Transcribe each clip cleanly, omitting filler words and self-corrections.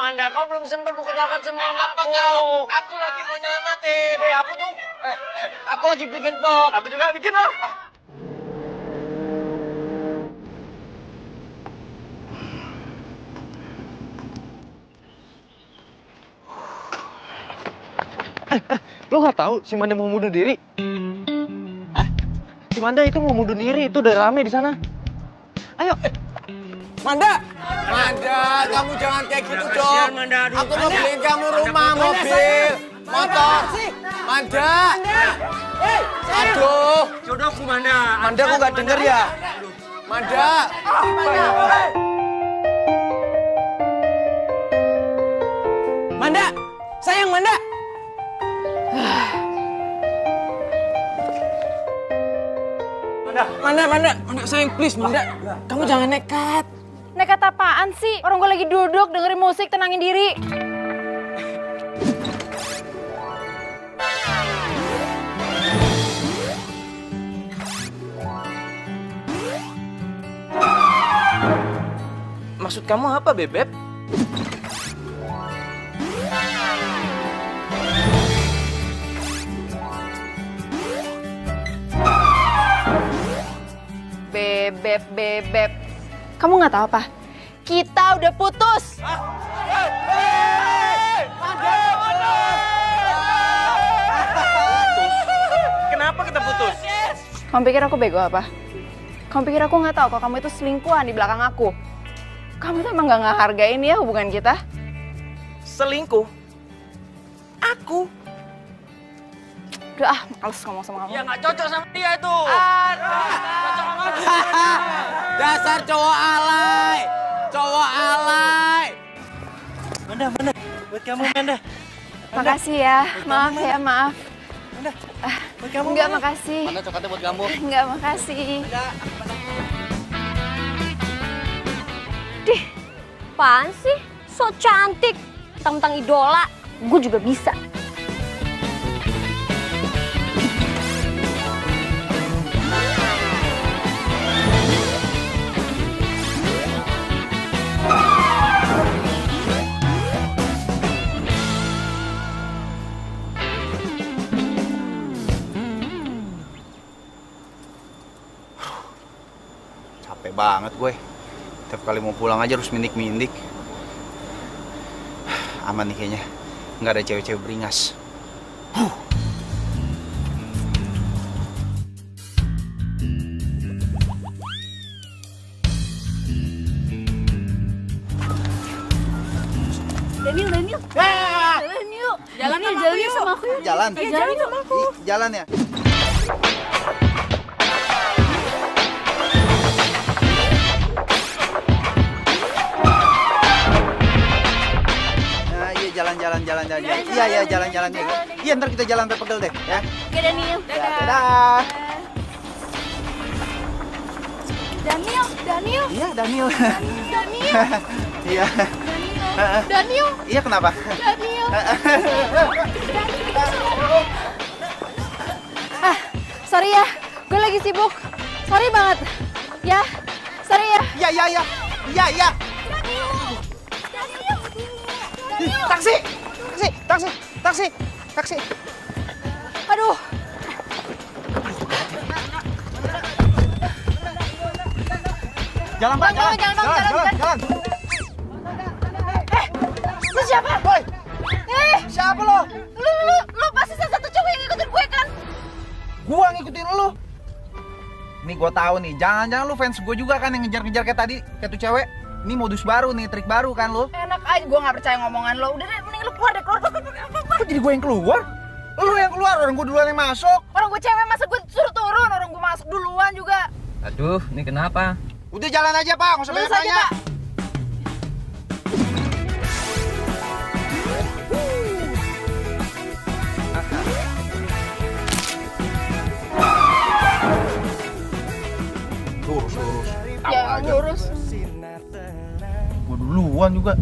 Manda, kau belum sempat mengerjakan semua aku. Aku lagi mau nyelamatin. Aku lagi bikin box. Aku juga bikin loh. Lo nggak tahu si Manda mau bunuh diri? Hah? Si Manda itu mau bunuh diri, itu udah rame di sana. Ayo. Manda, kamu jangan kayak gitu dong. Aku mau beliin kamu rumah, mobil, motor. Manda. Aduh. Jodohku Manda. Manda kok nggak denger ya? Manda. Manda, sayang Manda. Manda, sayang please Manda. Kamu jangan nekat. Nekat apaan sih? Orang gue lagi duduk, dengerin musik, tenangin diri. Maksud kamu apa, Bebep? Bebep. Kamu nggak tahu apa? Kita udah putus. Kenapa kita putus? Kamu pikir aku bego apa? Kamu pikir aku nggak tahu kalau kamu itu selingkuhan di belakang aku? Kamu tuh emang nggak ngehargain ya hubungan kita? Selingkuh? Aku? Udah males ngomong sama kamu. Ya nggak cocok sama dia itu. Dasar cowok alay. Manda, buat kamu Manda. Makasih ya, maaf. Manda, buat kamu. Enggak, makasih. Manda coklatnya buat kamu. Enggak, makasih. Dih, apaan sih? So cantik. Tentang idola, gue juga bisa. Capek banget gue. Tiap kali mau pulang aja harus mindik-mindik. Aman nih kayaknya. Nggak ada cewek-cewek beringas. Daniel. Jalan yuk sama aku. Jalan. Jalan sama aku. Jalan ya. Jalan. Iya, jalan ya. Iya, ntar kita jalan sampai pegel deh, ya. Oke, Daniel. Dadah. Daniel. Iya, Daniel. Iya. Daniel. Iya, kenapa? Daniel. Sorry ya, gue lagi sibuk. Sorry banget. Ya, sorry ya. Iya. Taksi. Aduh. Jalan, Pak. Jalan. Lu siapa? Woi. Siapa lo? Lu pasti salah satu cowok yang ngikutin gue kan? Gua ngikutin lu. Nih gua tahu nih, jangan-jangan lu fans gue juga kan yang ngejar-ngejar kayak tadi, kayak tuh cewek. Ini modus baru nih, trik baru kan lu. Enak aja, gue gak percaya ngomongan lo. Udah deh, mending lu keluar deh. Kok jadi gue yang keluar? Lu yang keluar, orang gue duluan yang masuk. Orang gue cewek, masa gue suruh turun? Orang gue masuk duluan juga. Aduh, ini kenapa? Udah jalan aja, Pak. Nggak usah banyak Lurus aja, tanya. Pak. Lurus. Tahu Ya, aja. lurus. Gue duluan juga.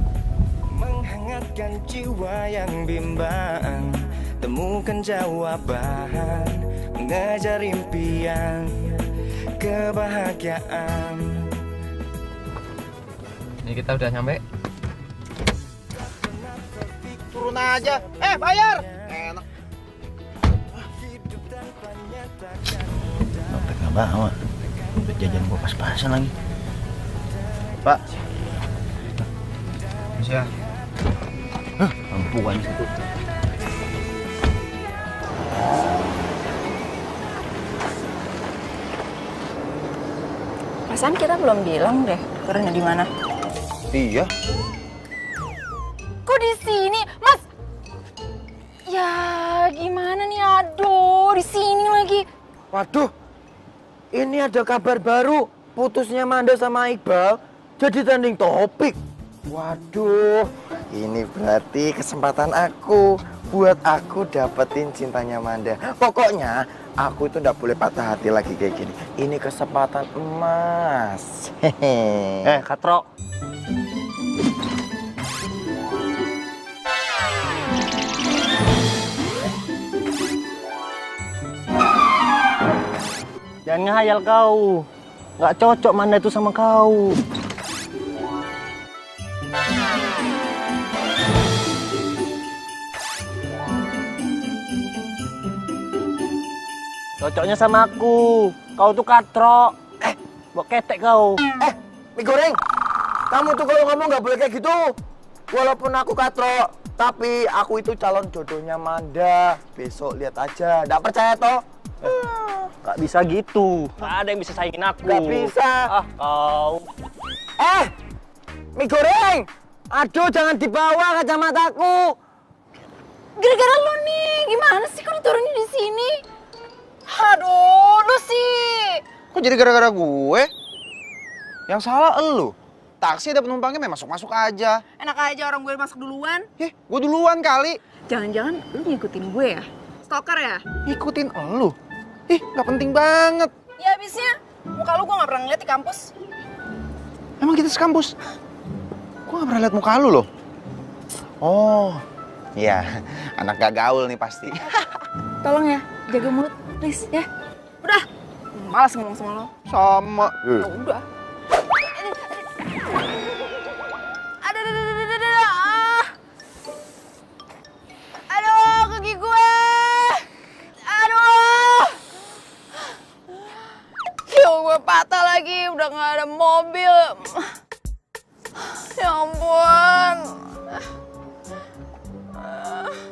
Menghangatkan jiwa yang bimbang, temukan jawaban, mengejar impian, kebahagiaan. Ini kita udah nyampe. turun aja. Bayar. Enak. Dompet nggak bawa. Dompet jajan gua pas-pasan lagi. Pak. Bisa. Ampuan situ. Perasaan kita belum bilang deh tukernya di mana. Iya. Kok di sini, Mas? Ya gimana nih? Aduh, di sini lagi. Waduh, ini ada kabar baru. Putusnya Manda sama Iqbal jadi trending topik. Waduh, ini berarti kesempatan aku buat aku dapetin cintanya Manda. Pokoknya aku itu nggak boleh patah hati lagi kayak gini. Ini kesempatan emas. Hehe. Katro. Jangan ngehayal kau. Nggak cocok Manda itu sama kau. Cocoknya sama aku. Kau tuh katro. Bawa ketek kau. Mie goreng, kamu tuh kalau ngomong nggak boleh kayak gitu. Walaupun aku katro, tapi aku itu calon jodohnya Manda. Besok lihat aja. Nggak percaya toh? Nggak bisa gitu. Nggak ada yang bisa saingin aku. Nggak bisa. Ah, kau. Mie goreng, aduh jangan dibawa kacamataku. Gara-gara lo nih, gimana sih kalau turunnya di sini? Aduh, lu sih. Kok jadi gara-gara gue? Yang salah elu. Taksi ada penumpangnya main masuk-masuk aja. Enak aja orang gue masuk duluan. Gue duluan kali. Jangan-jangan lu ngikutin gue ya? Stalker ya? Ngikutin elu. Nggak penting banget. Ya abisnya, muka lu gue gak pernah ngeliat di kampus. Emang kita sekampus? Gue nggak pernah lihat muka lu loh. Oh, iya. Anak gak gaul nih pasti. Tolong ya, jaga mulut, please ya. Udah, malas ngomong sama lo. Sama. Ya udah. Aduh, kaki gue. Aduh. Yo, gue patah lagi, udah gak ada mobil. Ya ampun.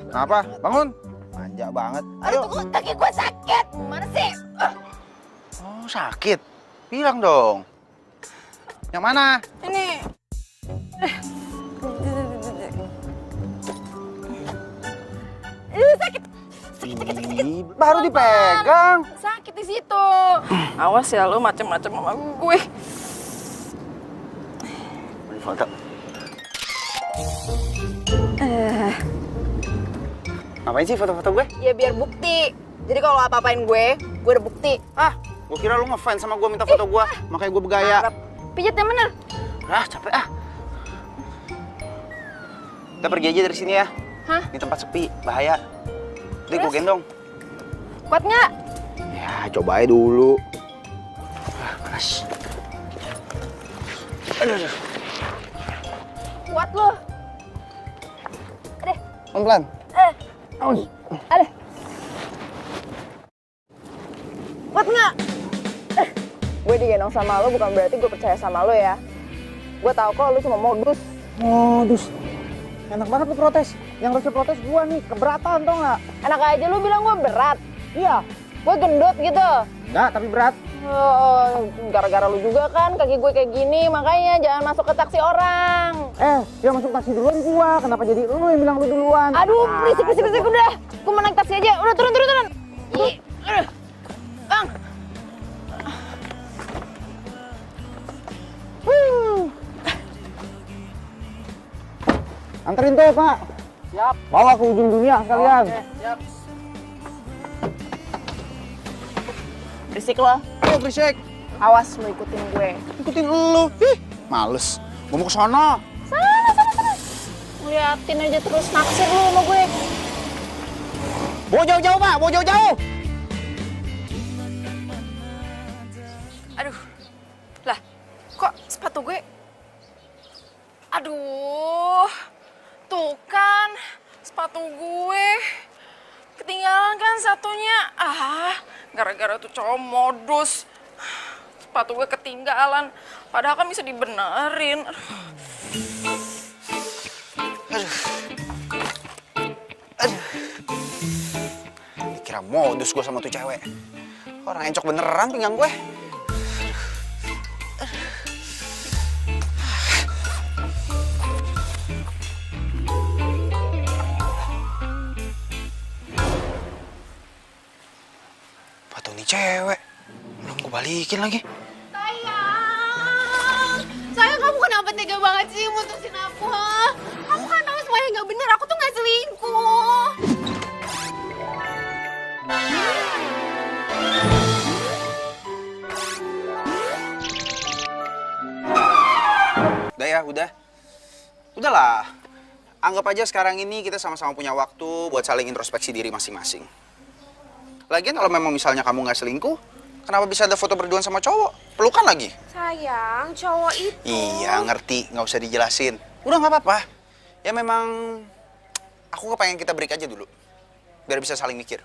Kenapa? Bangun. Manja banget. Aduh, tunggu, kaki gue sakit. Gimana sih? Oh, sakit? Bilang dong. Yang mana? Ini. Sakit. Baru dipegang. Sakit di situ. Awas ya lu macem-macem sama gue. Foto. Ngapain sih foto-foto gue? Ya biar bukti. Jadi kalau apa-apain gue udah bukti. Gue kira lu ngefans sama gue minta foto gue, makanya gue bergaya. Pijat yang bener. Capek Kita pergi aja dari sini ya. Hah? Ini tempat sepi, bahaya. Nanti gue gendong. Kuat nggak? Ya, coba aja dulu. Panas. Aduh. Kuat lo. Adeh. Pelan-pelan. Adeh. Kuat nggak? Gue digendong sama lo bukan berarti gue percaya sama lo ya. Gue tahu kok lo cuma modus. Modus. Enak banget lu protes. Yang harusnya protes gua nih, keberatan tau nggak? Enak aja lu bilang gue berat. Iya. Gue gendut gitu. Enggak, tapi berat. Gara-gara lu juga kan kaki gue kayak gini, makanya jangan masuk ke taksi orang. Ya masuk taksi duluan gua. Kenapa jadi lu yang bilang lu duluan? Aduh, berisik udah. Gue mau naik taksi aja. Udah turun. Ih, Bang. Anterin tuh, Pak. Siap. Bawa ke ujung dunia sekalian. Oke, siap. Berisik lo. Berisik. Awas lu ikutin gue. Ikutin lu. Males. Gue mau ke sono. Sana. Liatin aja terus naksir lu sama gue. Bawa jauh-jauh, Pak. Bawa jauh-jauh. Aduh. Lah, kok sepatu gue? Aduh. Tuh kan, Sepatu gue. Ketinggalan kan satunya. Gara-gara tuh cowok modus. Sepatu gue ketinggalan. Padahal kan bisa dibenerin. Dikira modus gue sama tuh cewek. Orang encok beneran pinggang gue. Patut nih cewek. Belum gue balikin lagi. Sayang, kamu kenapa tega banget sih mutusin aku, ha? Kamu kan tahu semuanya nggak bener, aku tuh nggak selingkuh. Udah ya, udah. Udahlah. Anggap aja sekarang ini kita sama-sama punya waktu buat saling introspeksi diri masing-masing. Lagian kalau memang misalnya kamu nggak selingkuh, kenapa bisa ada foto berduaan sama cowok? Pelukan lagi. Sayang, cowok itu. Iya, ngerti. Nggak usah dijelasin. Udah nggak apa-apa. Ya memang aku kepengen kita break aja dulu. Biar bisa saling mikir.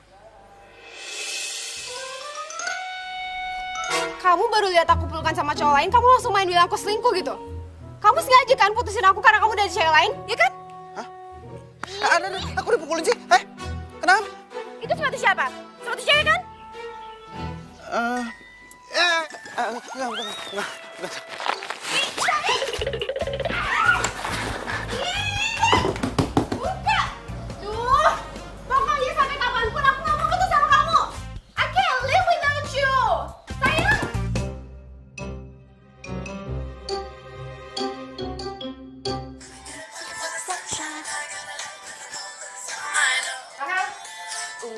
Kamu baru lihat aku pelukan sama cowok lain, kamu langsung main bilang aku selingkuh gitu? Kamu sengaja kan putusin aku karena kamu udah ada cewek lain, ya kan? Hah? Ada, aku dipukulin sih. Kenapa? Itu sepatu siapa? Sepatu cewek kan? Enggak. Buka! Duh, pokoknya sampai kapanpun aku nggak mau putus sama kamu. I can't live without you. Sayang.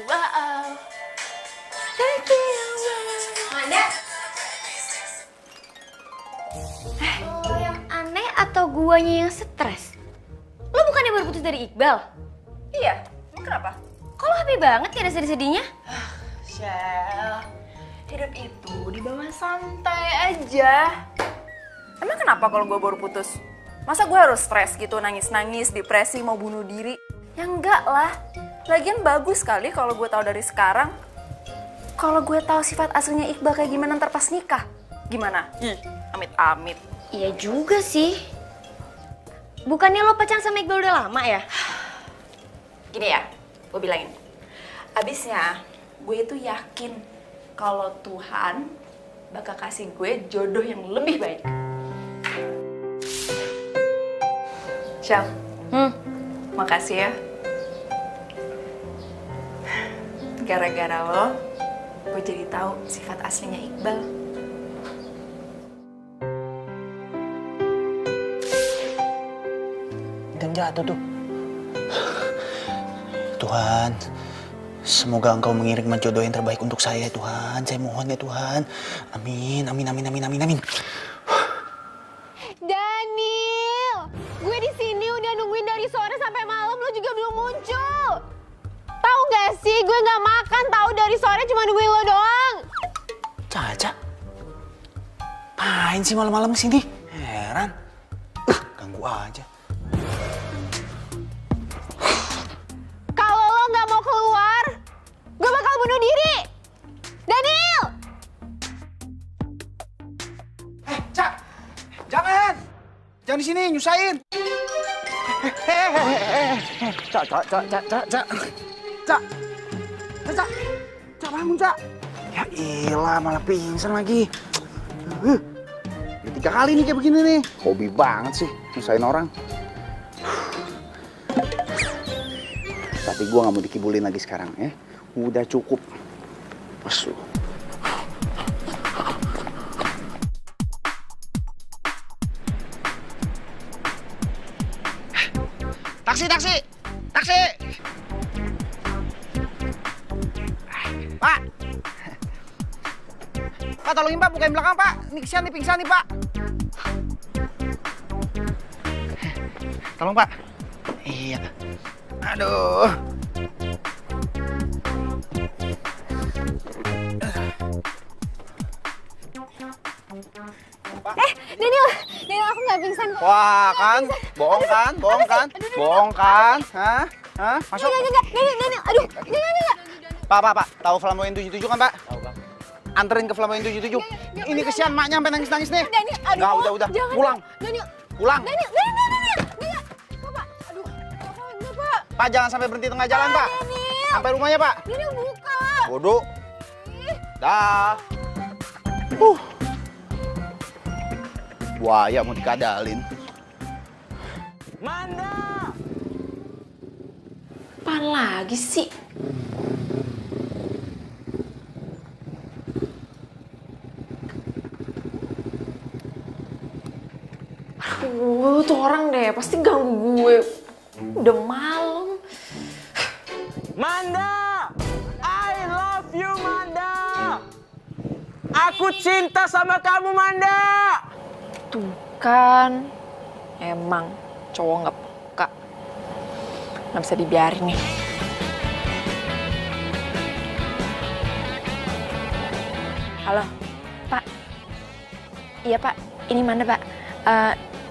Wow. Manda. Lo yang aneh atau guanya yang stres? Lo bukannya baru putus dari Iqbal? Iya, kenapa? Kok lo happy banget ya ada sedih-sedihnya? Shell, hidup itu dibawa santai aja. Emang kenapa kalau gue baru putus? Masa gue harus stres gitu, nangis-nangis, depresi, mau bunuh diri? Ya enggak lah. Lagian bagus sekali kalau gue tahu dari sekarang. Kalau gue tahu sifat aslinya Iqbal kayak gimana ntar pas nikah. Gimana? Amit-amit. Iya juga sih. Bukannya lo pacaran sama Iqbal udah lama ya? Gini ya, gue bilangin. Abisnya, gue itu yakin kalau Tuhan bakal kasih gue jodoh yang lebih baik. Shell, makasih ya. Gara-gara lo, gue jadi tahu sifat aslinya Iqbal. Dan jatuh tuh. Tuhan, semoga Engkau mengirimkan jodoh yang terbaik untuk saya, Tuhan. Saya mohon ya Tuhan. Amin, amin, amin, amin, amin, amin. Daniel, gue di sini udah nungguin dari sore sampai malam, lo juga belum muncul. Tahu nggak sih, gue nggak makan tahu dari sore cuma nungguin lo doang. Caca, ngapain sih malam-malam kesini? Heran. Ganggu aja. Kalau lo nggak mau keluar, gue bakal bunuh diri. Daniel! Cak, jangan. Jangan di sini, nyusahin. Cak, bangun, Cak. Ya ilah, malah pingsan lagi. Udah 3 kali nih kayak begini nih. Hobi banget sih, nyusahin orang. Tapi gue gak mau dikibulin lagi sekarang ya. Udah cukup. Pas lu. Taksi! Pak! Pak, tolongin Pak, bukain belakang Pak. Ini kesian nih, pingsan nih Pak. Tolong Pak. Iya. Aduh. Daniel aku nggak pingsan kok. Wah kan, bohong kan? Hah? Hah? Masuk. Enggak, Daniel, aduh, enggak. Pak. Tahu Flamboyan 77 kan, Pak? Tahu, Bang. Anterin ke Flamboyan 77. Ini kesian maknya sampai nangis-nangis nih. Daniel, aduh. Nggak, udah. Jangan, Pulang. Daniel. Pulang. Daniel. Enggak. Pak. Aduh. Enggak, Pak. Pak, jangan sampai berhenti tengah jalan, Pak. Daniel. Sampai rumahnya, Pak. Daniel buka. Bodoh. Dah. Buaya mau dikadalin. Manda! Apaan lagi sih? Aduh, tuh orang deh, pasti ganggu gue. Udah malam. Manda! I love you, Manda! Aku cinta sama kamu, Manda! Tuh kan, emang cowok nggak peka. Nggak bisa dibiarin nih. Halo, Pak. Iya, Pak. Ini mana, Pak?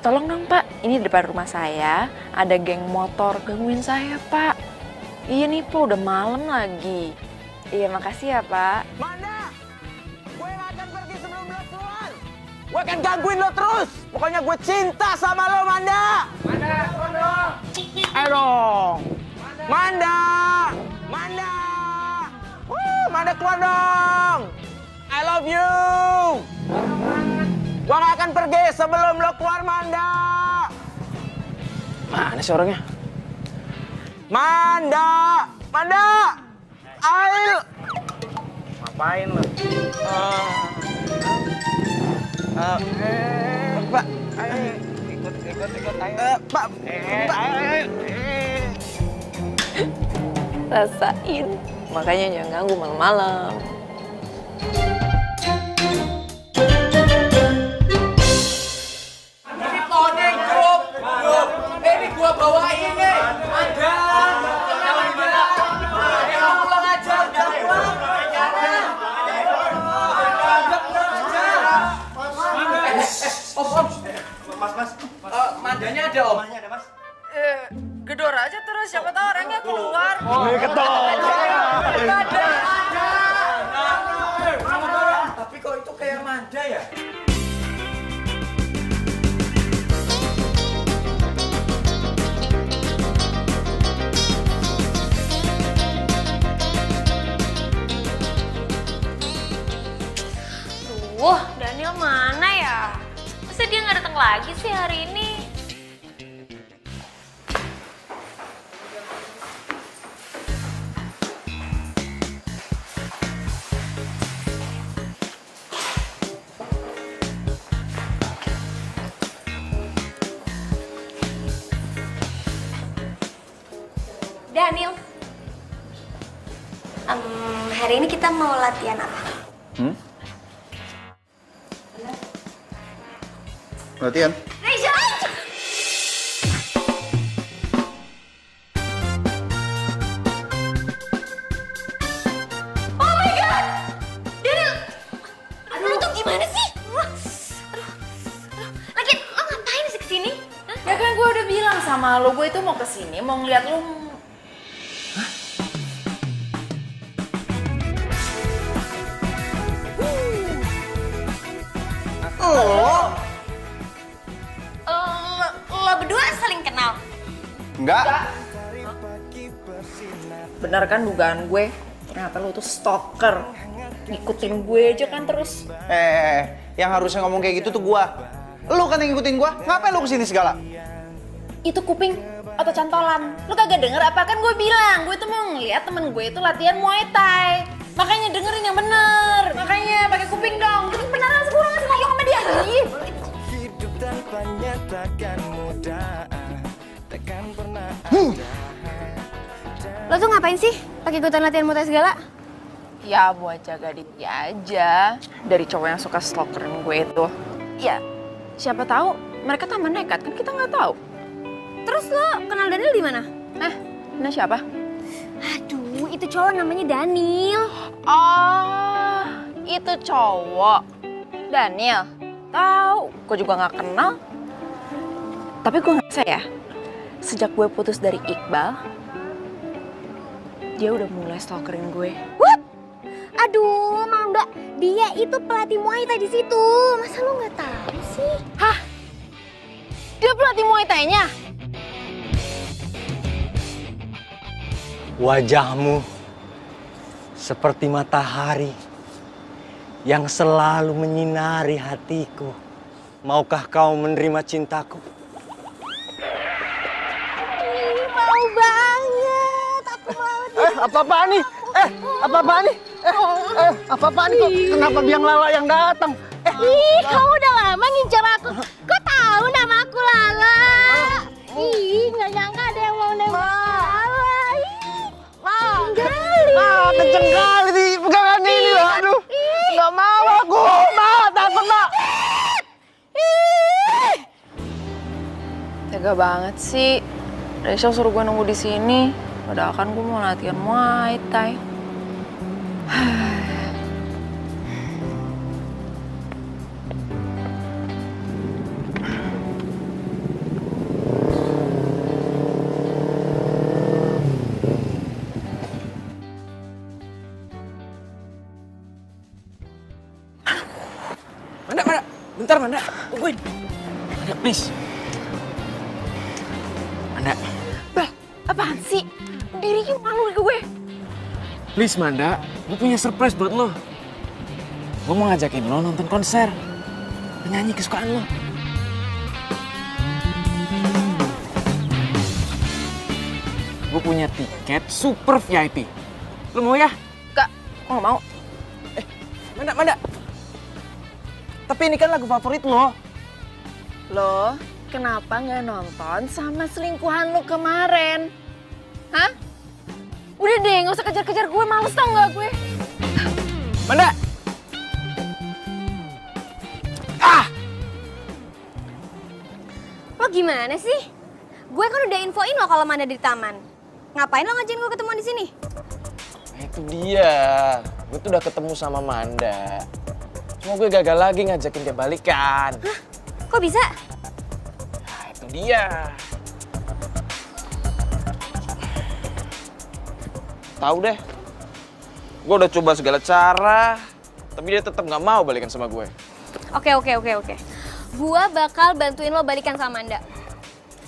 Tolong dong, Pak. Ini di depan rumah saya. Ada geng motor gangguin saya, Pak. Iya nih, Pak. Udah malam lagi. Iya, makasih ya, Pak. Manda! Gue gak akan pergi sebelum lo keluar! Gue akan gangguin lo terus! Pokoknya gue cinta sama lo, Manda! Manda, keluar dong! Ayo dong! Manda! Manda! Manda keluar dong! I love you! Gue gak akan pergi sebelum lo keluar, Manda! Mana sih orangnya? Manda! Manda! Ayo! Ngapain lo? Pak, ayo. Ikut, ayo. Pak, Rasain. Makanya jangan ganggu malam-malam. Mandanya ada, Om. Gedor aja terus, siapa tahu orangnya keluar. Tapi kok itu kayak Manda ya? Duh, Daniel mana ya? Masa dia nggak datang lagi sih hari ini? Daniel, hari ini kita mau latihan apa? Latihan. Reza! Oh my god! Daniel! Aduh, lu tuh gimana sih? Aduh. Lagi, lo ngapain sih kesini? Hah? Ya kan gue udah bilang sama lo, gue itu mau kesini, mau ngeliat lo. Lo berdua saling kenal? Enggak. Bener kan dugaan gue? Ternyata lo tuh stalker. Ngikutin gue aja kan terus. Yang harusnya ngomong kayak gitu tuh gua. Lu kan yang ngikutin gua. Ngapain lu kesini segala? Itu kuping atau cantolan? Lu kagak denger apa kan gue bilang? Gue tuh mau ngeliat temen gue itu latihan Muay Thai. Makanya dengerin yang bener. Makanya pakai kuping dong. Jadi beneran sekurang ngasih ngomong sama dia. Ih. hidup tanpa nyatakan mudah. Takkan pernah Lo tuh ngapain sih pakai ikutan latihan Muay Thai segala? Ya buat jaga diri aja dari cowok yang suka stalkerin gue itu. Ya siapa tahu mereka tambah nekat kan kita nggak tahu. Terus lo kenal Daniel di mana? Ini siapa? Aduh, itu cowok namanya Daniel. Oh, itu cowok. Daniel. Tahu, gue juga nggak kenal. Tapi gue ngerasa ya, sejak gue putus dari Iqbal, dia udah mulai stalkerin gue. What? Aduh, Manda, dia itu pelatih Muay Thai di situ. Masa lo nggak tahu sih? Hah? Dia pelatih Muay Thai-nya? Wajahmu seperti matahari yang selalu menyinari hatiku. Maukah kau menerima cintaku? Ih, mau banget. Aku mau. Apa-apaan nih? Apa-apaan nih? Apa-apaan kok? Kenapa biang lala yang datang? Ih, kamu udah lama ngincar aku. Kok tahu nama aku Lala? Ih, nggak nyangka ada yang mau nembak Lala. Ih, Kenceng kali nih pegangan ini loh. Aduh, nggak mau aku. Takut, Mak. Tega banget sih. Rachel suruh gue nunggu di sini. Padahal kan gue mau latihan Muay Thai. Manda. Bentar, Manda. Tungguin. Manda, please. Manda. Bah, apaan sih? Dirinya malu gue. Please, Manda. Gue punya surprise buat lo. Gue mau ngajakin lo nonton konser penyanyi kesukaan lo. Gue punya tiket super VIP. Lo mau ya? Enggak, gue gak mau. Manda. Tapi ini kan lagu favorit lo. Lo kenapa nggak nonton sama selingkuhan lo kemarin? Hah? Udah deh, nggak usah kejar-kejar gue, males tau nggak gue? Manda! lo gimana sih? Gue kan udah infoin lo kalau Manda di taman. Ngapain lo ngajakin gue ketemu di sini? Itu dia. Gue tuh udah ketemu sama Manda. Cuma gue gagal lagi ngajakin dia balikan. Hah? Kok bisa? Nah, itu dia. Tahu deh. Gue udah coba segala cara, tapi dia tetap nggak mau balikan sama gue. Oke. Gue bakal bantuin lo balikan sama Manda.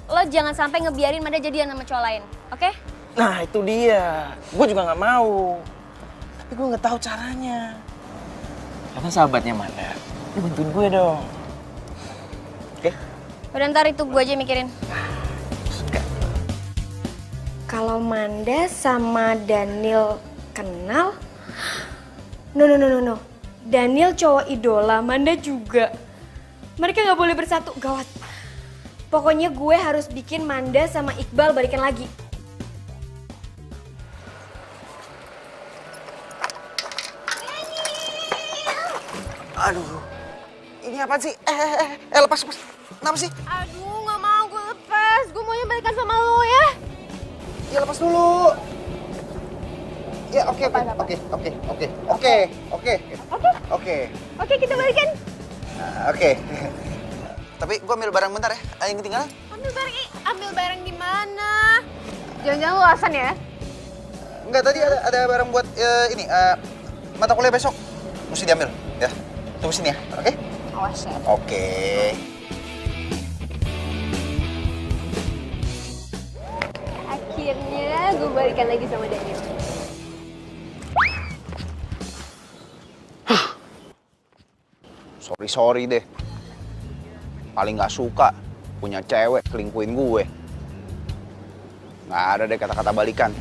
Lo jangan sampai ngebiarin Manda jadian sama cowok lain, oke? Nah, itu dia. Gue juga nggak mau. Tapi gue nggak tahu caranya. Karena sahabatnya Manda, dia bantuin gue dong. Oke? Udah ntar itu gue aja mikirin. Kalau Manda sama Daniel kenal? No. Daniel cowok idola, Manda juga. Mereka nggak boleh bersatu, gawat. Pokoknya gue harus bikin Manda sama Iqbal balikan lagi. Aduh, ini apa sih? Lepas. Kenapa sih? Aduh, nggak mau gue lepas. Gue maunya balikan sama lo ya. Ya lepas dulu. Ya oke, Oke, kita balikan. Oke. Tapi gua ambil barang bentar ya. Yang ketinggalan? Ambil barang di mana? Jangan-jangan lu alasan ya? Enggak, tadi ada barang buat ini mata kuliah besok. Mesti diambil, ya. Tunggu sini ya, oke? Awas ya. Oke. Akhirnya gue balikan lagi sama Daniel. Sorry deh. Paling nggak suka punya cewek selingkuhin gue. Nggak ada deh kata-kata balikan.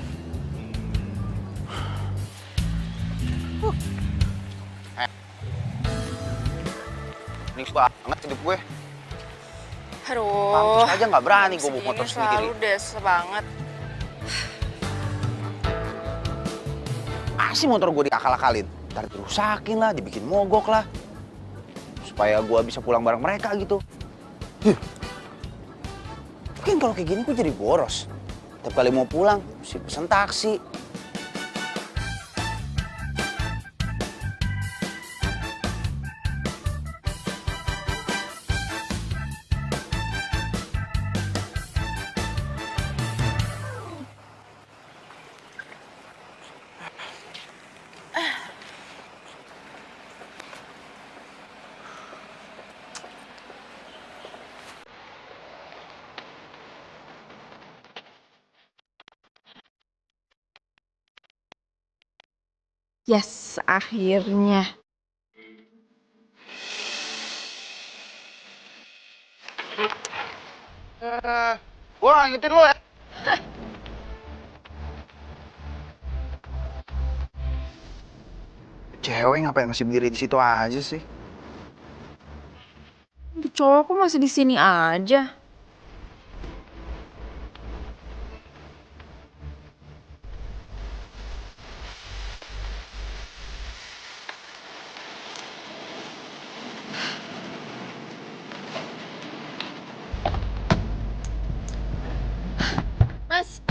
Ini banget hidup gue. Aduh. Kampus aja nggak berani gue bawa motor sendiri. Selalu deh, susah banget. Asih motor gue diakal-akalin. Ntar dirusakin lah, dibikin mogok lah. Supaya gue bisa pulang bareng mereka gitu. Mungkin kalau kayak gini gue jadi boros. Tiap kali mau pulang, mesti pesen taksi. Yes, akhirnya. Gua ngikutin lu ya. Cewek ngapain masih berdiri di situ aja sih? Tuh cowok kok masih di sini aja. Mas.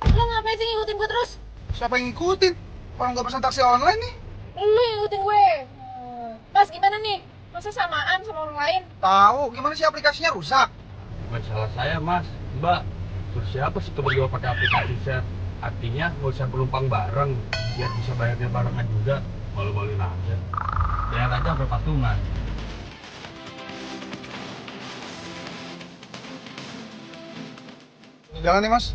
Lo ngapain sih ngikutin gue terus? Siapa yang ngikutin? Orang gak pesan taksi online nih. Lo yang ngikutin gue. Mas, gimana nih? Masa samaan sama orang lain? Tahu, gimana sih aplikasinya rusak? Bukan salah saya, Mas. Mbak, terus siapa sih berdua pakai aplikasi share? Artinya nggak usah penumpang bareng, biar bisa bayarnya barengan juga. Malu-maluin aja. Bayar aja sampai patungan. Jalan nih, Mas.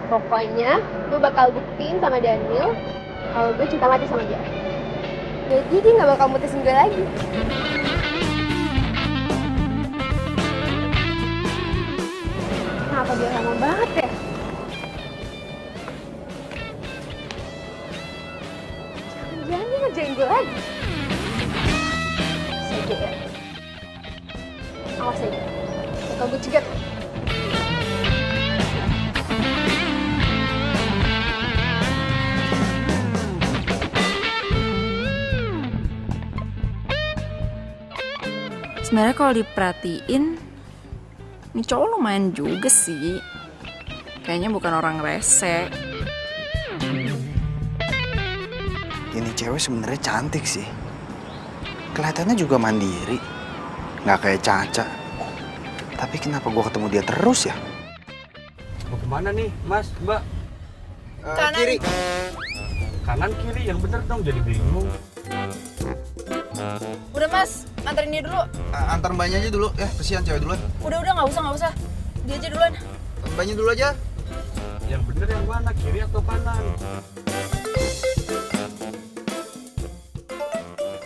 Pokoknya gue bakal buktiin sama Daniel kalau gue cinta mati sama dia. Jadi dia gak bakal mutusin gue lagi. Kenapa dia lama banget ya? Jangan dia ngerjain gue lagi. Saja ya. Awas aja. Bakal gue cegat. Sebenarnya kalau diperhatiin, ini cowok lumayan juga sih. Kayaknya bukan orang rese. Ini cewek sebenarnya cantik sih. Kelihatannya juga mandiri. Nggak kayak Caca. Tapi kenapa gua ketemu dia terus ya? Mau kemana nih, Mas, Mbak? Kanan. Kiri. Kanan kiri yang bener dong, jadi bingung. Udah mas, anterin dia dulu. Antar mbaknya aja dulu. Ya, kesian cewek duluan. Udah nggak usah. Dia aja duluan. Mbaknya dulu aja. Yang bener yang mana, kiri atau kanan?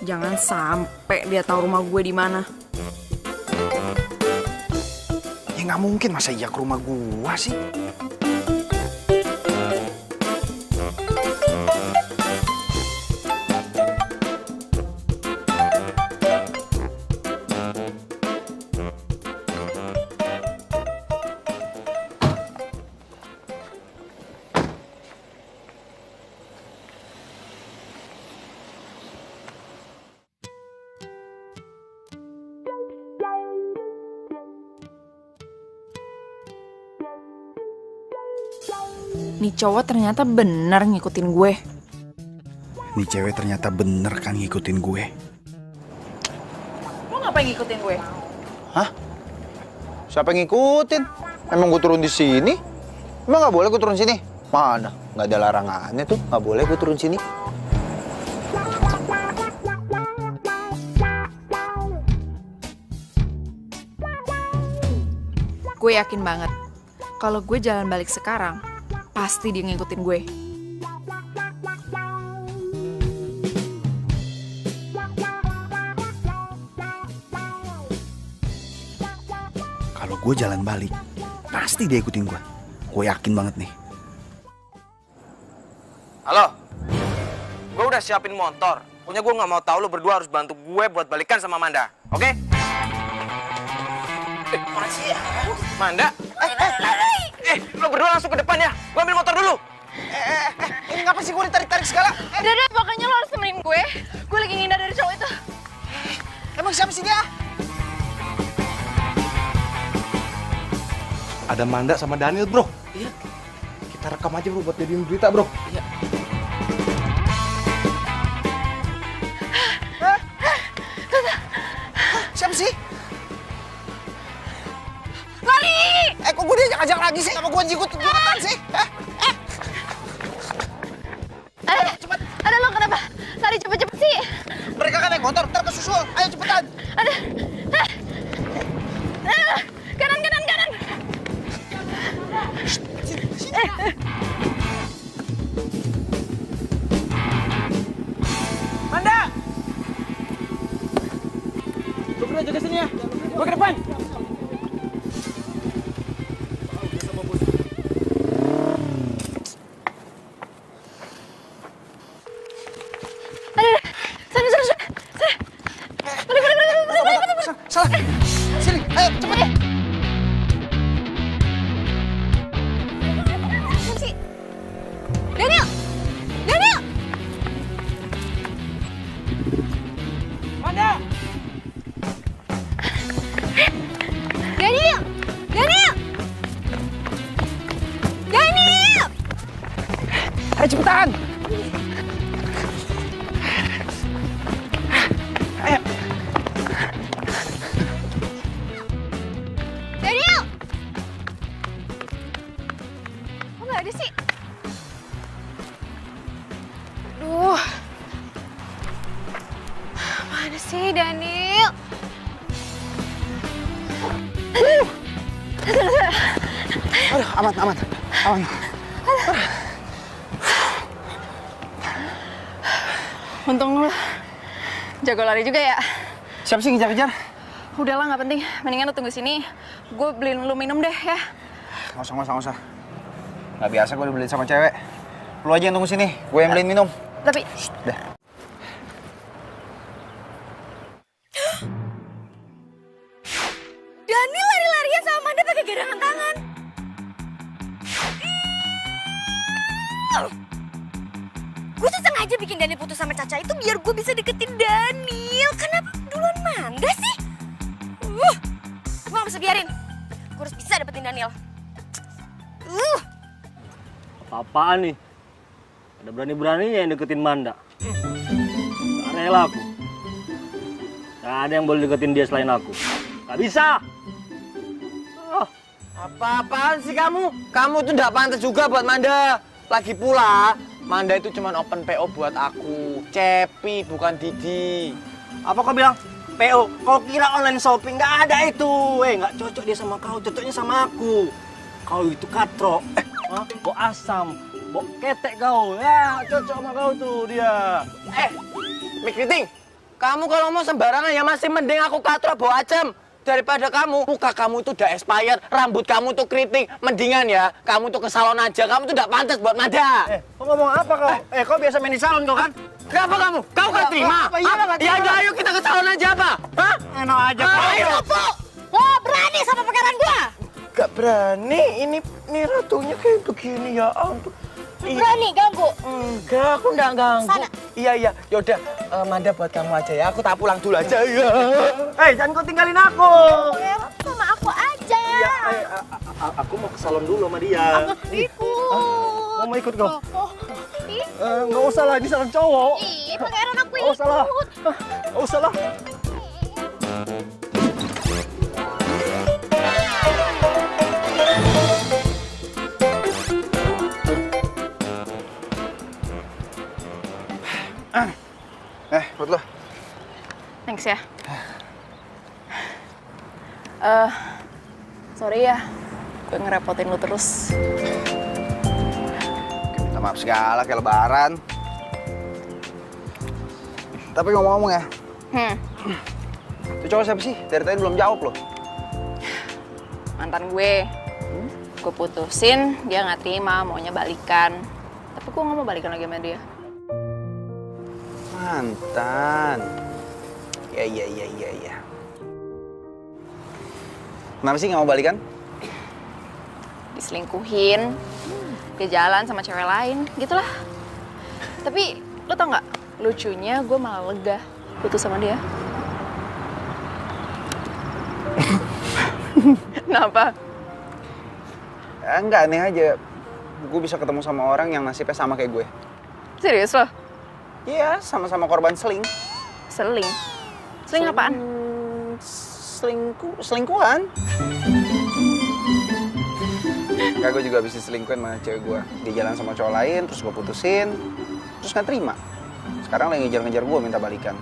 Jangan sampai dia tahu rumah gue di mana. Ya nggak mungkin, masa iya ke rumah gua sih? Nih cowok ternyata bener ngikutin gue. Nih cewek ternyata bener kan ngikutin gue. Lo ngapain ngikutin gue? Hah? Siapa yang ngikutin? Emang gue turun di sini? Emang nggak boleh gue turun sini? Mana? Nggak ada larangannya tuh. Nggak boleh gue turun sini. Gue yakin banget. Kalau gue jalan balik sekarang, pasti dia ngikutin gue. Kalau gue jalan balik, pasti dia ikutin gue. Gue yakin banget nih. Halo, gue udah siapin motor. Pokoknya gue nggak mau tahu lo berdua harus bantu gue buat balikan sama Manda, oke? Mana sih? Manda? Lo berdua langsung ke depan ya. Gue ambil motor dulu. Ini ngapa sih gue ditarik-tarik segala? Udah, pokoknya lo harus temenin gue. Gue lagi ngindar dari cowok itu. Emang siapa sih dia? Ada Manda sama Daniel, bro. Iya. Kita rekam aja, bro, buat jadiin berita, bro. Iya. Siapa sih? Lari! Kok gue diajak-ajak lagi sih? Kenapa gue jikut-jikutan sih? Cepet. Ada lo kenapa? Lari cepet-cepet sih. Mereka kan naik motor, ntar kesusul. Ayo cepetan. Kanan. Ayo cepetan. Ayo. Daniel! Kok nggak ada sih? Aduh. Mana sih Daniel? Aduh, aman. Untung lu jago lari juga ya. Siapa sih ngejar-ngejar? Udahlah nggak penting. Mendingan lu tunggu sini. Gue beliin lu minum deh ya. Nggak usah. Nggak biasa gue dibeliin sama cewek. Lu aja yang tunggu sini, gue yang beliin minum. Tapi Dah. Daniel lari-larian sama Manda pakai gerangan tangan. Gue tuh sengaja bikin Daniel putus sama Caca itu biar gue bisa deketin Daniel. Kenapa duluan Manda sih? Gue gak bisa biarin. Gue harus bisa dapetin Daniel. Apa-apaan nih? Ada berani-beraninya yang deketin Manda. Gak rela aku. Gak ada yang boleh deketin dia selain aku. Gak bisa! Apa-apaan sih kamu? Kamu tuh nggak pantas juga buat Manda. Lagi pula, Manda itu cuma open PO buat aku. Cepi, bukan Didi. Apa kau bilang? PO? Kau kira online shopping? Gak ada itu. Gak cocok dia sama kau, cocoknya sama aku. Kau itu katro. Bau asam, bau ketek kau. Ya, cocok sama kau tuh dia. Mik Kriting, kamu kalau mau sembarangan ya masih mending aku katro bawa acem. Daripada kamu, muka kamu itu udah expired, rambut kamu tuh keriting. Mendingan ya, kamu tuh ke salon aja. Kamu tuh udah pantas buat Manda. Kau ngomong apa kau? Kau biasa main di salon kau kan? Kenapa kamu? Kau gak terima? Ya udah, ayo kita ke salon aja apa? Hah? Enak aja kau. Ayo. Lo berani sama pegangan gue? Gak berani, ini ratunya kayak begini ya ampun. Berani ganggu? Enggak, aku enggak ganggu. Sana. Iya. Yaudah, Manda buat kamu aja ya. Aku tak pulang dulu aja ya. Jangan kau tinggalin aku. Pangeran sama aku aja. Aku mau ke salon dulu sama dia. Ikut. Mau ikut kau? Ikut. Nggak usah lah, di salon cowok. Ih, pangeran aku Nggak usah lah. ikut. Nggak usah lah. Buat lo. thanks ya. Sorry ya, gue ngerepotin lu terus. Minta maaf segala kayak lebaran. Tapi ngomong-ngomong ya, itu cowok siapa sih? Dari tadi belum jawab loh. Mantan gue. Gue putusin, dia nggak terima, maunya balikan. Tapi gue nggak mau balikan lagi sama dia. Mantan. Ya. Kenapa sih nggak mau balikan? Diselingkuhin, dia jalan sama cewek lain, gitulah. Tapi lo tau nggak? Lucunya gue malah lega putus sama dia. Kenapa? Ya, enggak, aneh aja. Gue bisa ketemu sama orang yang nasibnya sama kayak gue. Serius lo? Iya, sama-sama korban seling. Seling? Seling apaan? Selingkuhan. Enggak, gue juga habis diselingkuhin sama cewek gue. Dia jalan sama cowok lain, terus gue putusin. Terus nggak terima. Sekarang lagi ngejar-ngejar gue minta balikan.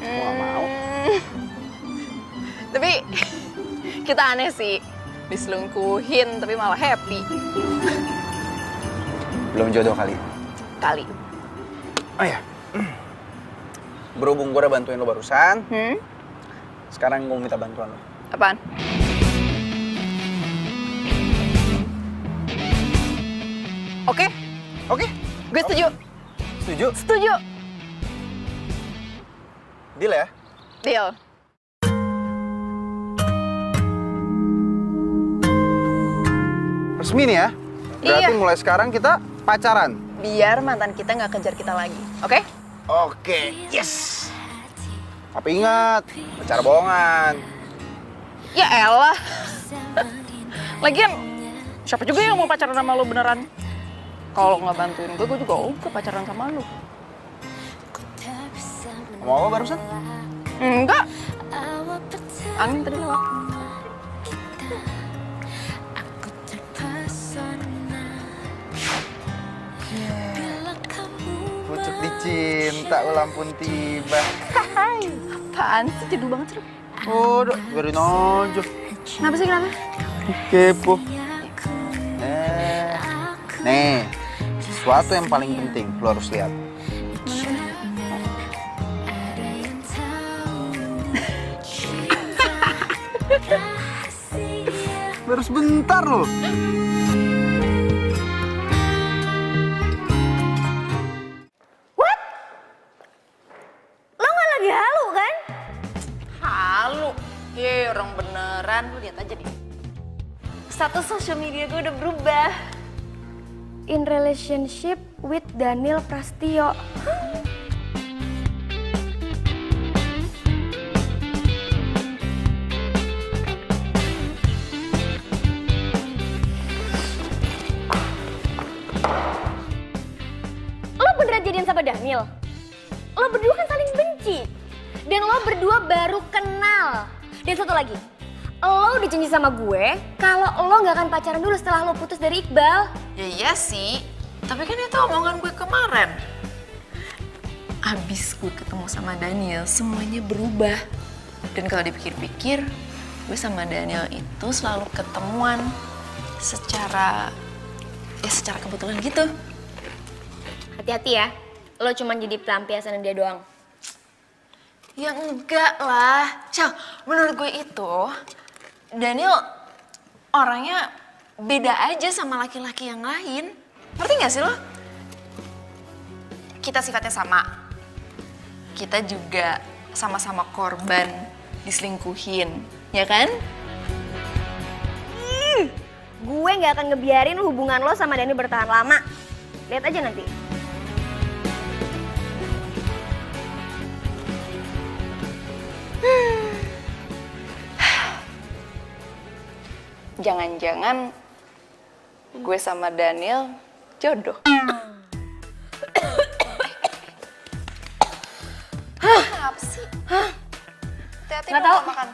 Gue gak mau. Tapi kita aneh sih. Diselingkuhin tapi malah happy. Belum jodoh kali. Kali. Oh ya. Berhubung gue udah bantuin lo barusan, sekarang gue minta bantuan lo. Apaan? Oke. Gue setuju. Setuju? Setuju. Deal ya? Deal. Resmi nih ya? Berarti Iya. mulai sekarang kita pacaran? Biar mantan kita nggak kejar kita lagi, oke? Oke, yes! Tapi ingat, pacar bohongan. Ya elah. Lagian, siapa juga yang mau pacaran sama lo beneran? Kalau nggak bantuin gue juga oke pacaran sama lu. Mau apa barusan? Enggak. Angin tadi lewat. Pucuk dicinta ulang pun tiba. Apaan sih, jadul banget sih. Udah, biarin aja. Kenapa sih, kenapa? Kepo. Nih, sesuatu yang paling penting lo harus lihat. Baru sebentar loh. What? Lo nggak lagi halu kan? Halu. Ye, orang beneran. Lu lihat aja nih. Status sosial media gue udah berubah. In relationship with Daniel Prastio. Lo beneran jadian sama Daniel? Lo berdua kan saling benci. Dan lo berdua baru kenal. Dan satu lagi, lo udah janji sama gue kalau lo gak akan pacaran dulu setelah lo putus dari Iqbal. Ya iya sih, tapi kan itu omongan gue kemarin. Abis gue ketemu sama Daniel, semuanya berubah. Dan kalau dipikir-pikir, gue sama Daniel itu selalu ketemuan secara kebetulan gitu. Hati-hati ya, lo cuma jadi pelampiasan dia doang. Ya enggak lah. Syah, menurut gue itu Daniel orangnya beda aja sama laki-laki yang lain. Ngerti gak sih lo? Kita sifatnya sama. Kita juga sama-sama korban diselingkuhin, ya kan? Gue gak akan ngebiarin hubungan lo sama Daniel bertahan lama. Lihat aja nanti. Jangan-jangan gue sama Daniel jodoh. Kenapa sih? Hati-hati Nggak tahu. makan.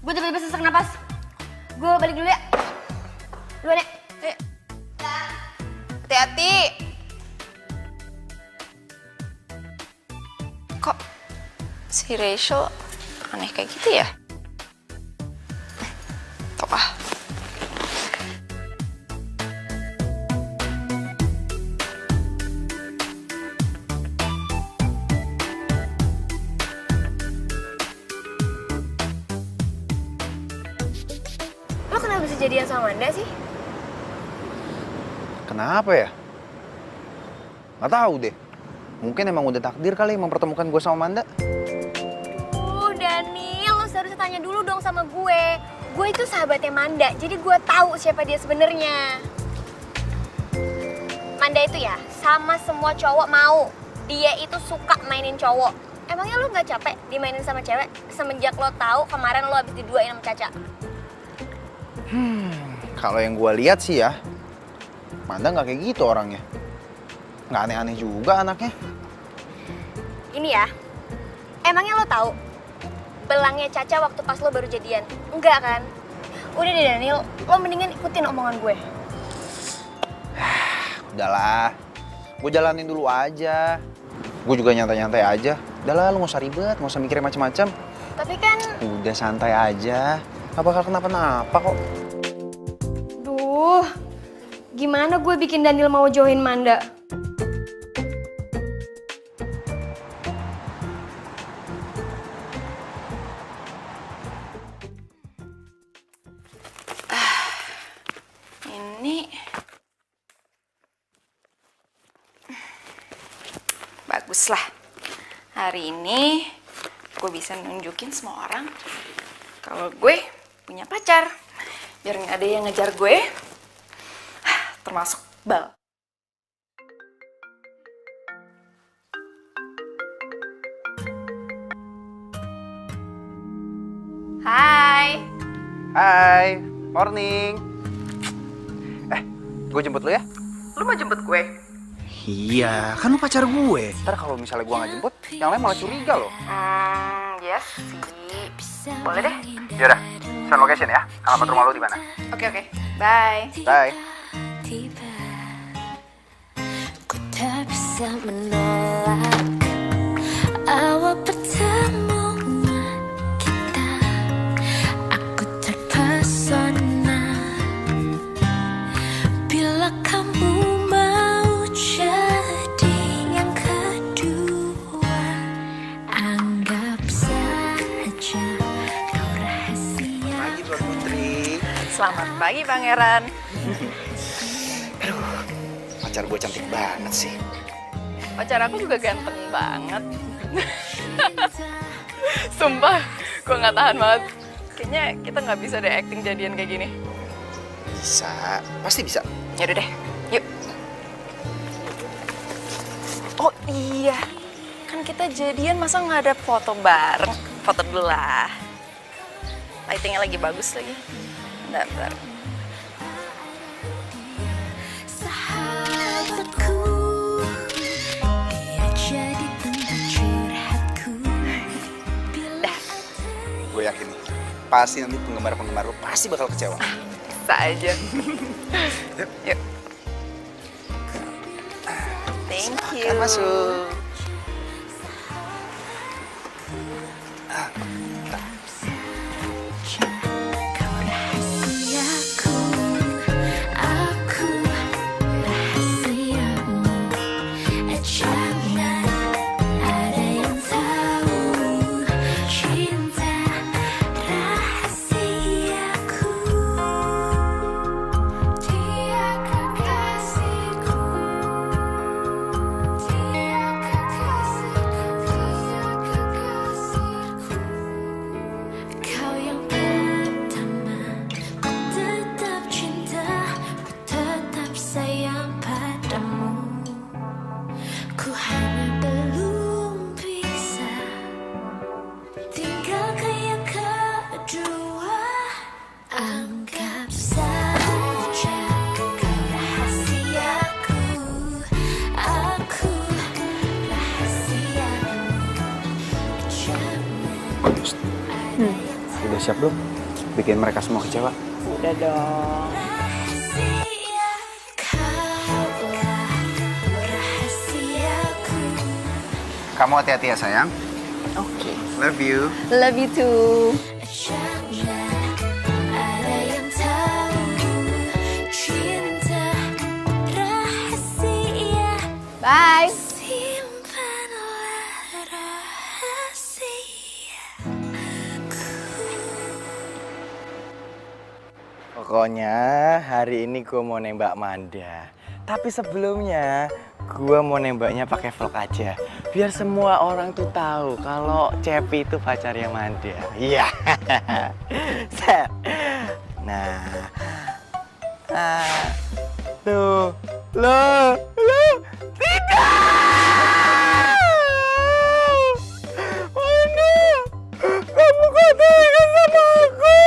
Gue tiba-tiba sesak napas. Gue balik dulu ya. Duluan ya. Hati-hati. Kok si Rachel aneh kayak gitu ya? Tau ah. Lo kenapa bisa jadian sama Manda sih? Kenapa ya? Gak tahu deh. Mungkin emang udah takdir kali mempertemukan gue sama Manda. Daniel, lo seharusnya tanya dulu dong sama gue. Gue itu sahabatnya Manda, jadi gue tahu siapa dia sebenarnya. Manda itu ya, sama semua cowok mau. Dia itu suka mainin cowok. Emangnya lo gak capek dimainin sama cewek semenjak lo tahu kemarin lo habis diduain sama Caca? Kalau yang gue lihat sih ya, Manda nggak kayak gitu orangnya. Nggak aneh-aneh juga anaknya. Ini ya, emangnya lo tahu belangnya Caca waktu pas lo baru jadian? Enggak kan? Udah deh Daniel, lo mendingan ikutin omongan gue. Udahlah, gue jalanin dulu aja. Gue juga nyantai-nyantai aja. Udahlah, lu nggak usah ribet, nggak usah mikirin macam-macam. Tapi kan... Udah santai aja, nggak bakal kenapa-napa kok. Duh, gimana gue bikin Daniel mau jauhin Manda? Ini baguslah. Hari ini gue bisa nunjukin semua orang kalau gue punya pacar. Biar nggak ada yang ngejar gue, termasuk Bal. Hai. Hai, morning. Gue jemput lu ya? Lu mau jemput gue? Iya, kan lu pacar gue. Ntar kalau misalnya gue nggak jemput, yang lain malah curiga loh. Yes sih. Boleh deh. Yaudah, send location ya. Alamat rumah lu di mana? Oke. Bye. Bye. Tiba ku tak bisa menolak awal pertemuan kita. Aku terpesona bila kamu mau jadi yang kedua. Anggap saja kau rahasia. Pagi buat Putri. Selamat pagi pangeran. Pacar gue cantik banget sih. Pacar aku juga ganteng banget. Sumpah, gue nggak tahan banget. Kayaknya kita nggak bisa deh acting jadian kayak gini. Bisa, pasti bisa. Yaudah deh, yuk. Oh iya, kan kita jadian masa nggak ada foto bareng? Foto dulu lah. Lightingnya lagi bagus lagi. Bentar. Sahabatku, dia jadi tempat curhatku. Gue yakin nih, pasti nanti penggemar-penggemar lu pasti bakal kecewa. Bisa aja. Yuk. Thank you. Silakan masuk. Kau rahasiaku, aku rahasiamu. Jangan ada yang tahu cinta rahasiaku. Dia kekasihku, dia kekasihku, dia kekasihku. Kau yang pertama, ku tetap cinta, ku tetap sayang padamu. Ku hanya belum bisa tinggalkan yang kedua. Anggap saja kau rahasiaku, aku rahasiamu. Jangan Udah siap belum? Bikin mereka semua kecewa. Udah dong. rahasia, kaulah rahasiaku. Kamu hati-hati ya sayang. Oke. Love you. Love you too. Jangan ada yang tahu cinta rahasia. Bye. Simpanlah rahasiaku. Pokoknya hari ini gue mau nembak Manda. Tapi sebelumnya gue mau nembaknya pakai vlog aja. Biar semua orang tuh tahu kalau Cepi itu pacarnya Manda. Iya. Set. Nah. Loh. Tidak. Manda. Kamu gak teringat sama aku.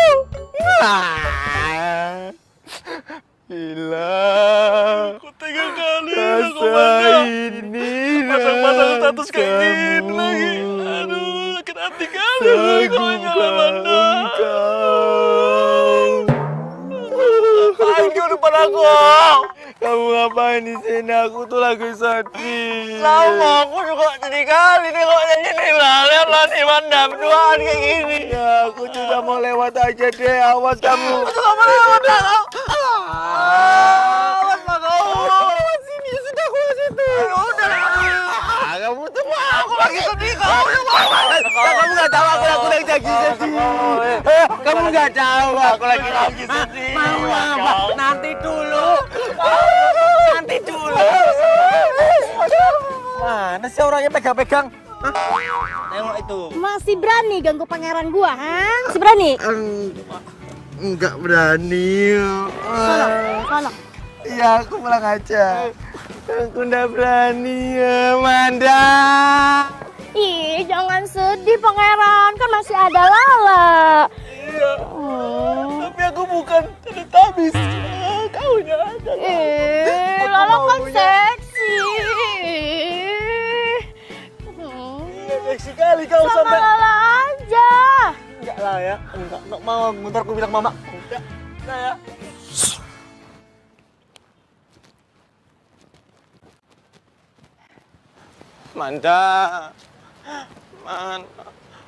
Hilang. Aku tega kali Rasa ini pasang-pasang status kayak gini lagi. Aduh, sakit hati kali kalau nyala Manda. Ayo depan aku. Kamu ngapain di sini? Aku tuh lagi sedih. Sama aku juga jadi kali nih kok nyanyi nih lah. Lihatlah nih Manda berduaan kayak gini. Ya, aku juga mau lewat aja deh. Awas kamu. Aku gak mau lewat lah kau. Awas lah kau. Lewat sini, sudah aku lewat situ. Udah. Kamu tuh Aku lagi sedih kau. kamu nggak tahu aku lagi sedih. Kamu nggak tahu aku lagi sedih. Mau apa? Nanti dulu. Mana sih orangnya pegang-pegang? Tengok itu. Masih berani ganggu pangeran gua, ha? Masih berani? Enggak berani. Sono. Ya aku pulang aja. Aku nggak berani ya, Manda. Ih, jangan sedih pangeran, kan masih ada Lala. Iya. Tapi aku bukan Teletubbies. Kau nya ada. Lala kali kau Sama sampai... Lala aja. Enggak lah ya, enggak mau. Bentar aku bilang mama. Enggak ya. Manda, man,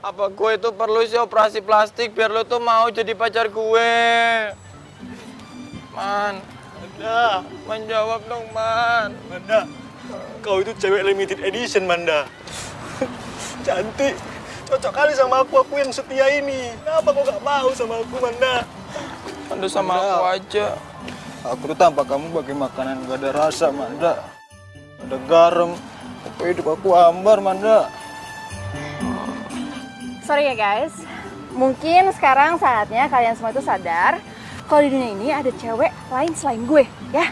apa gue itu perlu sih operasi plastik biar lo tuh mau jadi pacar gue? Man, Manda, menjawab dong, man. Manda, kau itu cewek limited edition, Manda. Cantik, cocok kali sama aku yang setia ini. Kenapa kau gak mau sama aku, Manda? Manda sama aku aja. Aku tuh tanpa kamu bagai makanan gak ada rasa, Manda. Ada garam, apa hidup aku hambar, Manda. Sorry ya guys, mungkin sekarang saatnya kalian semua itu sadar kalau di dunia ini ada cewek lain selain gue, ya.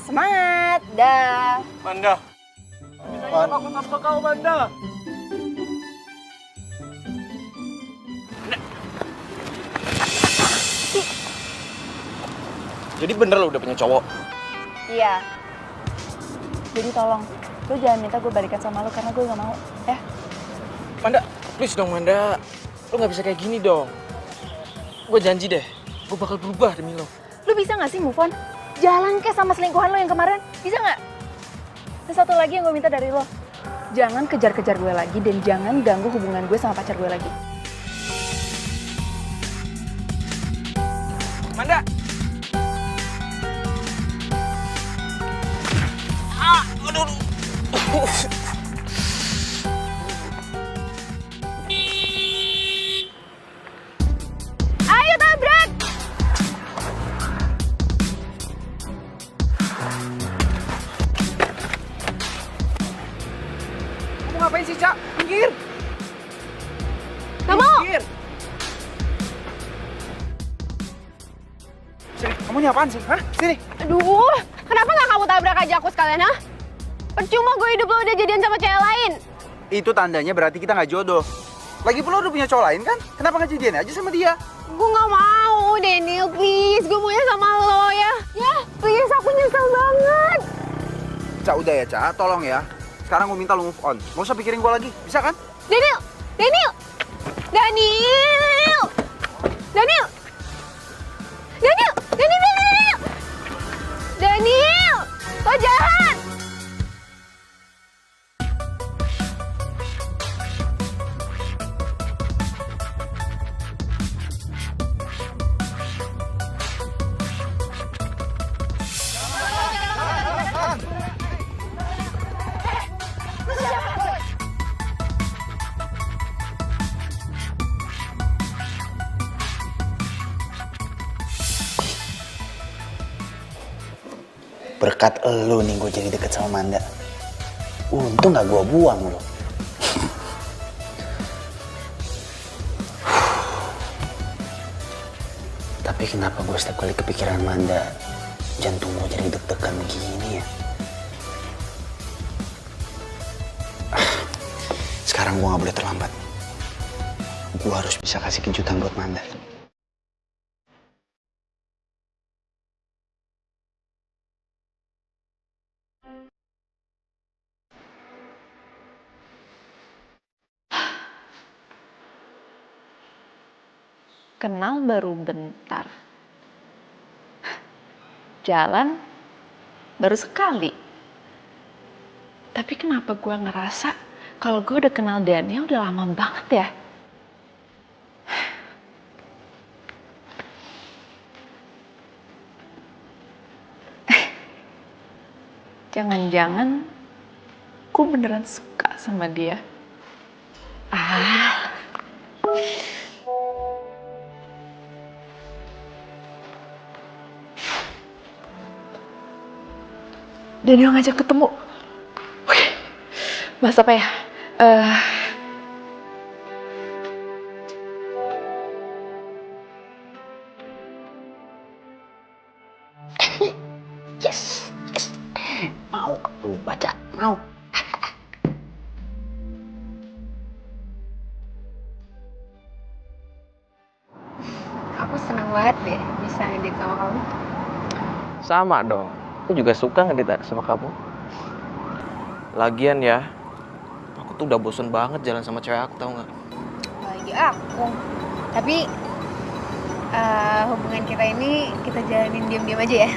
Semangat, dah. Manda. Aku tanpa kau, Manda. Jadi bener lo udah punya cowok? Iya. Jadi tolong, lu jangan minta gue balikan sama lu karena gue gak mau, ya. Manda, please dong Manda. Lo nggak bisa kayak gini dong. Gue janji deh, gue bakal berubah demi lo. Lu bisa gak sih move on? Jalan kayak sama selingkuhan lo yang kemarin, bisa gak? Dan satu lagi yang gue minta dari lo, jangan kejar-kejar gue lagi dan jangan ganggu hubungan gue sama pacar gue lagi. Manda! Ayo tabrak. Kamu ngapain sih, Cak? Minggir! Gak mau. Minggir! Sini, kamu ini apaan sih? Hah? Sini! Aduh, kenapa gak kamu tabrak aja aku sekalian, ha? Percuma gue hidup lo udah jadian sama cewek lain. Itu tandanya berarti kita nggak jodoh. Lagi pula udah punya cowok lain kan? Kenapa nggak jadian aja sama dia? Gue gak mau, Daniel, please. Gue maunya sama lo ya. Ya, please, aku nyesel banget. Cak, udah ya, Cak. Tolong ya. Sekarang gue minta lo move on. Nggak usah pikirin gue lagi. Bisa kan? Daniel, Daniel, Daniel, Daniel, Daniel, Daniel, Daniel, Daniel, lo jahat. Berkat elu nih gue jadi deket sama Manda. Untung gak gue buang lo. Tapi kenapa gue setiap kali kepikiran Manda, jantung gue jadi deg-degan begini ya? Sekarang gue gak boleh terlambat. Gue harus bisa kasih kejutan buat Manda. Kenal baru bentar. Jalan baru sekali. Tapi kenapa gue ngerasa kalau gue udah kenal Daniel udah lama banget ya? Jangan-jangan gue beneran suka sama dia. Ah. Daniel ngajak ketemu. Oke. Bahas apa ya? Yes, yes. Mau lu baca? Mau. Aku seneng banget deh bisa ngedit sama kamu. Sama dong. Aku juga suka ngedit sama kamu. Lagian ya, aku tuh tuh udah bosen banget jalan sama cewek aku, tau nggak? Lagi aku. Tapi hubungan kita ini kita jalanin diam-diam aja ya.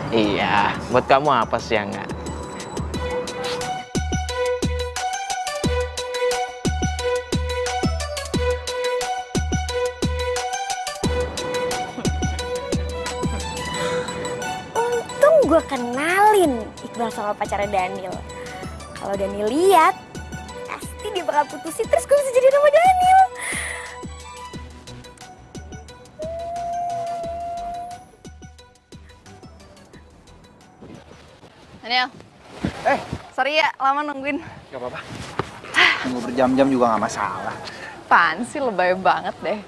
Iya, buat kamu apa sih yang nggak? Untung gue kenalin Iqbal sama pacarnya Daniel. Kalau Daniel lihat, pasti dia bakal putusin terus gue bisa jadi sama Daniel. Daniel. Sorry ya, lama nungguin. Gak apa-apa. Nunggu berjam-jam juga nggak masalah. Apaan sih, lebay banget deh.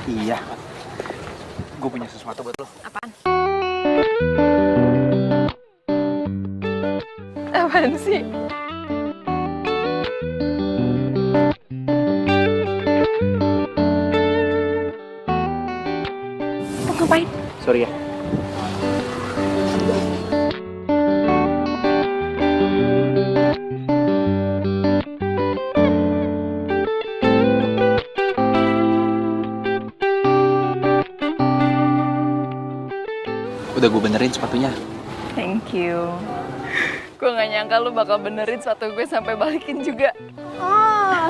Iya. Gue punya sesuatu buat lo. Apaan? Apaan sih? Mau ngapain? Sorry ya. Udah gue benerin sepatunya. Thank you. Gue gak nyangka lu bakal benerin sepatu gue sampai balikin juga. Oh,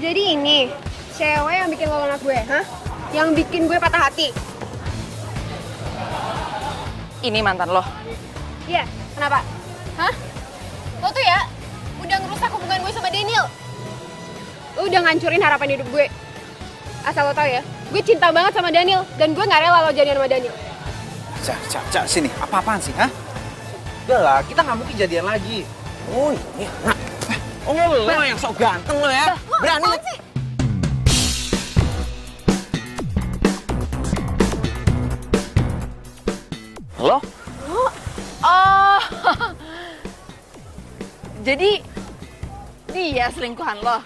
jadi ini cewek yang bikin lo nolak gue, hah? Yang bikin gue patah hati. Ini mantan lo? Iya, kenapa? Hah? Lo tuh ya udah ngerusak hubungan gue sama Daniel. Lo udah ngancurin harapan hidup gue. Asal lo tau ya, gue cinta banget sama Daniel dan gue gak rela lo jadian sama Daniel. Cak, sini. Apa-apaan sih, hah? Udah lah, kita nggak mungkin jadian lagi. Oh iya. Nah. Oh lo yang sok ganteng lo ya. Berani. Sih? Lo? Oh, jadi dia selingkuhan lo?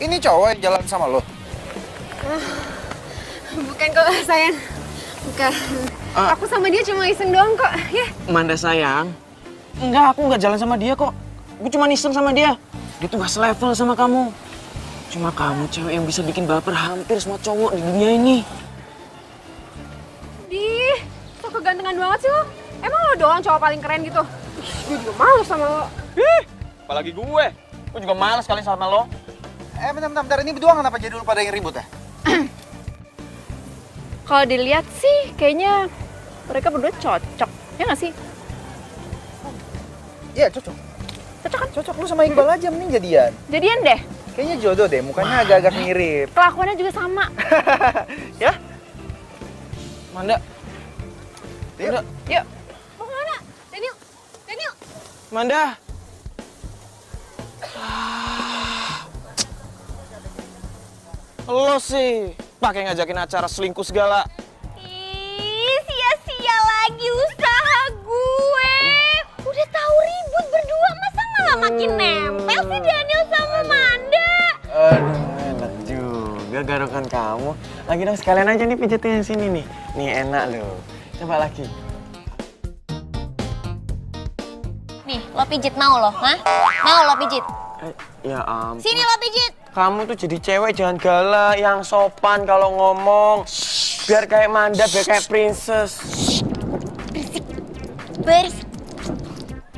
Ini cowok yang jalan sama lo. Bukan kok sayang. Bukan. Aku sama dia cuma iseng doang kok. Ya. Manda sayang. Enggak, aku nggak jalan sama dia kok. Gue cuma iseng sama dia. Dia tuh nggak selevel sama kamu. Cuma kamu cewek yang bisa bikin baper hampir semua cowok di dunia ini. Dih, kok kegantengan banget sih lo? Emang lo doang cowok paling keren gitu? Gue juga malu sama lo. Ih, apalagi gue. Gue juga males kali sama lo. Bentar. Ini berdua kenapa jadi lu pada yang ribut ya? Kalau dilihat sih, kayaknya mereka berdua cocok. Ya nggak sih? Iya, cocok. Cocok kan? Cocok, lu sama Iqbal aja mending jadian. Jadian deh. Kayaknya jodoh deh, mukanya agak-agak mirip. Kelakuannya juga sama. Ya? Manda. Yuk. Yuk. Mau kemana? Daniel! Manda. Lo sih pakai ngajakin acara selingkuh segala. Ih, sia-sia lagi usaha gue. Udah tahu ribut berdua, masa malah makin nempel sih Daniel sama Manda. Aduh, enak juga garukan kamu. Lagi dong sekalian aja nih pijetin yang sini nih. Nih enak loh. Coba lagi. Nih, lo pijit mau lo, hah? Mau lo pijit? Ya ampun. Sini lo pijit. Kamu tuh jadi cewek jangan galak, yang sopan kalau ngomong. Biar kayak Manda, biar kayak princess. Berisik.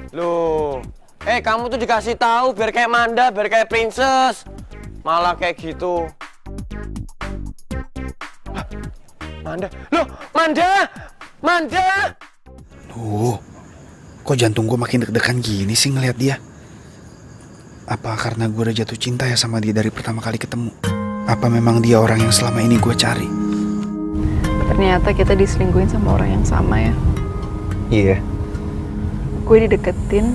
Loh, kamu tuh dikasih tahu biar kayak Manda, biar kayak princess. Malah kayak gitu. Hah, Manda, loh, Manda. Duh, kok jantung gue makin deg-degan gini sih ngeliat dia? Apa karena gue udah jatuh cinta ya sama dia dari pertama kali ketemu? Apa memang dia orang yang selama ini gue cari? Ternyata kita diselingkuhin sama orang yang sama ya. Iya. Gue dideketin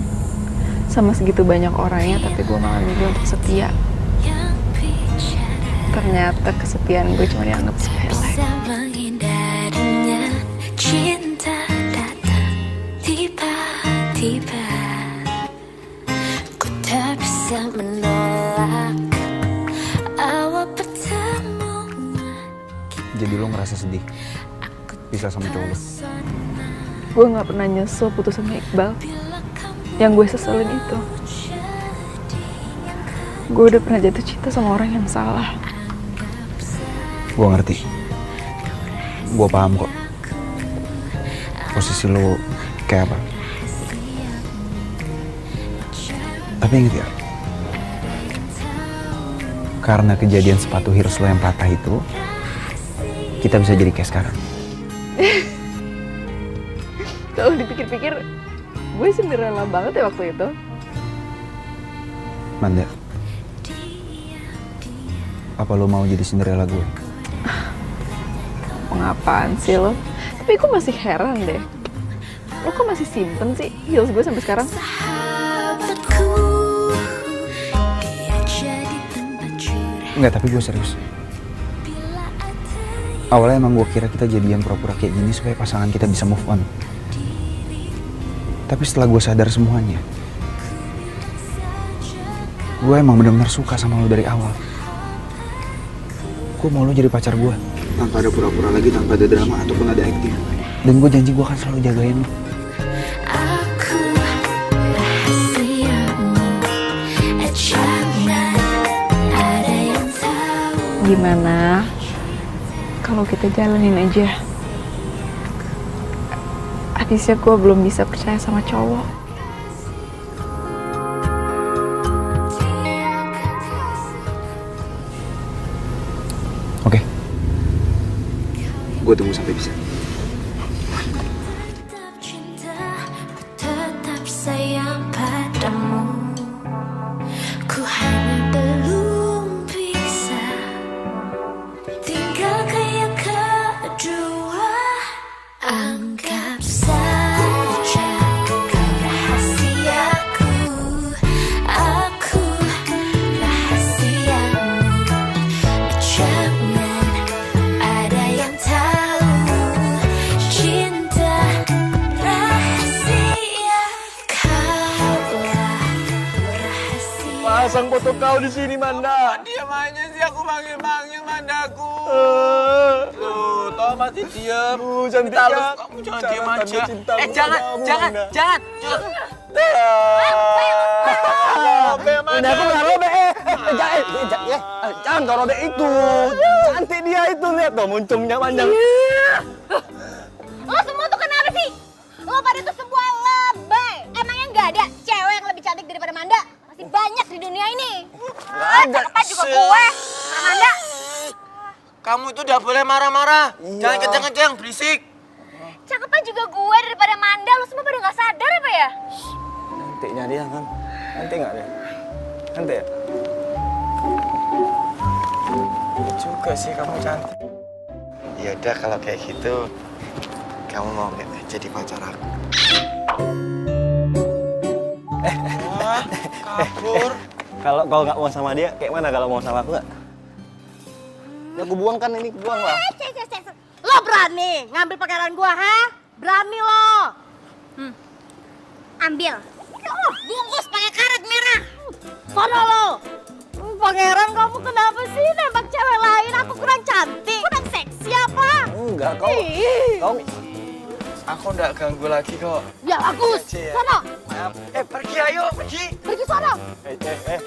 sama segitu banyak orangnya, tapi gue malah milih untuk setia. Ternyata kesetiaan gue cuma dianggap sepele. Bisa menghindarinya, cinta datang tiba-tiba. Ku tak bisa menolak awal pertemuan. Jadi lo ngerasa sedih? Aku bisa sama cowok lu? Gue gak pernah nyesel putus sama Iqbal. Yang gue seselin itu, gue udah pernah jatuh cinta sama orang yang salah. Gue ngerti. Gue paham kok. Posisi lu kayak apa. Tapi inget ya, karena kejadian sepatu Heroes lo yang patah itu, kita bisa jadi kayak sekarang. Kalau dipikir-pikir, gue Cinderella banget ya waktu itu. Manda, apa lo mau jadi Cinderella gue? Ngapaan sih lo? Tapi gue masih heran deh. Lo kok masih simpen sih heels gue sampai sekarang? Enggak, tapi gue serius. Awalnya emang gue kira kita jadian pura-pura kayak gini supaya pasangan kita bisa move on. Tapi setelah gue sadar semuanya, gue emang benar-benar suka sama lo dari awal. Gue mau lo jadi pacar gue, tanpa ada pura-pura lagi, tanpa ada drama ataupun ada acting. Dan gue janji gue akan selalu jagain lo. Gimana kalau kita jalanin aja? Habisnya gue belum bisa percaya sama cowok. Oke. Gue tunggu sampai bisa. Tetap sayang padamu. Ku hanya belum bisa tinggalkan yang kedua. Anggap saja kau rahasiaku. Aku rahasiamu. Jangan ada yang tahu. Cinta rahasia. Kaulah rahasia. Pasang foto kau di sini, Manda. Diam aja sih, aku manggil-manggil Mandaku. Tuh, toh masih diam. Cantik Kita kan? kamu jangan diam aja. Jangan. Udah aku nggak robek. Jangan kau robek itu. Cantik dia itu, lihat tuh muncungnya panjang. Lo semua tuh kenapa sih? Lo pada tuh semua lebay. Emangnya nggak ada cewek yang lebih cantik daripada Manda? Masih banyak di dunia ini. Cakepan juga gue, Manda. Kamu itu udah boleh marah-marah. Jangan kenceng-kenceng, berisik. Cakepan juga gue daripada Manda. Lo semua pada nggak sadar apa ya? Cantiknya dia kan. Cantik nggak dia? Cantik ya? Juga sih kamu cantik. Ya udah kalau kayak gitu, kamu mau nggak jadi pacar aku? Wah, kabur. Kalau kau nggak mau sama dia, kayak mana kalau mau sama aku nggak? Ya aku buang kan ini, buang lah. Lo berani ngambil pakaian gua, ha? Berani lo? Ambil. Bungkus pakai karet merah. Sono lo. Pangeran, kamu kenapa sih nembak cewek lain? Aku kurang cantik, kurang seksi apa? Enggak, kau. Aku nggak ganggu lagi kok. Ya bagus. Ya. Sono. Pergi ayo, pergi. Pergi sono.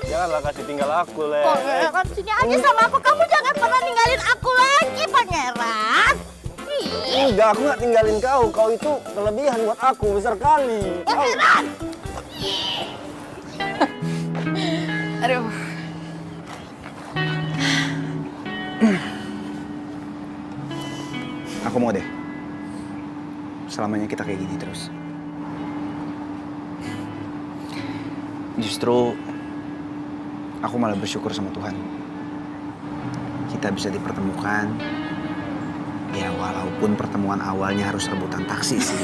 Janganlah kasih tinggal aku, Le. Pangeran, sini aja sama aku. Kamu jangan pernah ninggalin aku lagi, Pangeran. Enggak, aku nggak tinggalin kau. Kau itu kelebihan buat aku, besar kali. Pangeran. Aduh. Aku mau deh. Selamanya kita kayak gini terus. Justru aku malah bersyukur sama Tuhan. Kita bisa dipertemukan. Ya walaupun pertemuan awalnya harus rebutan taksi sih.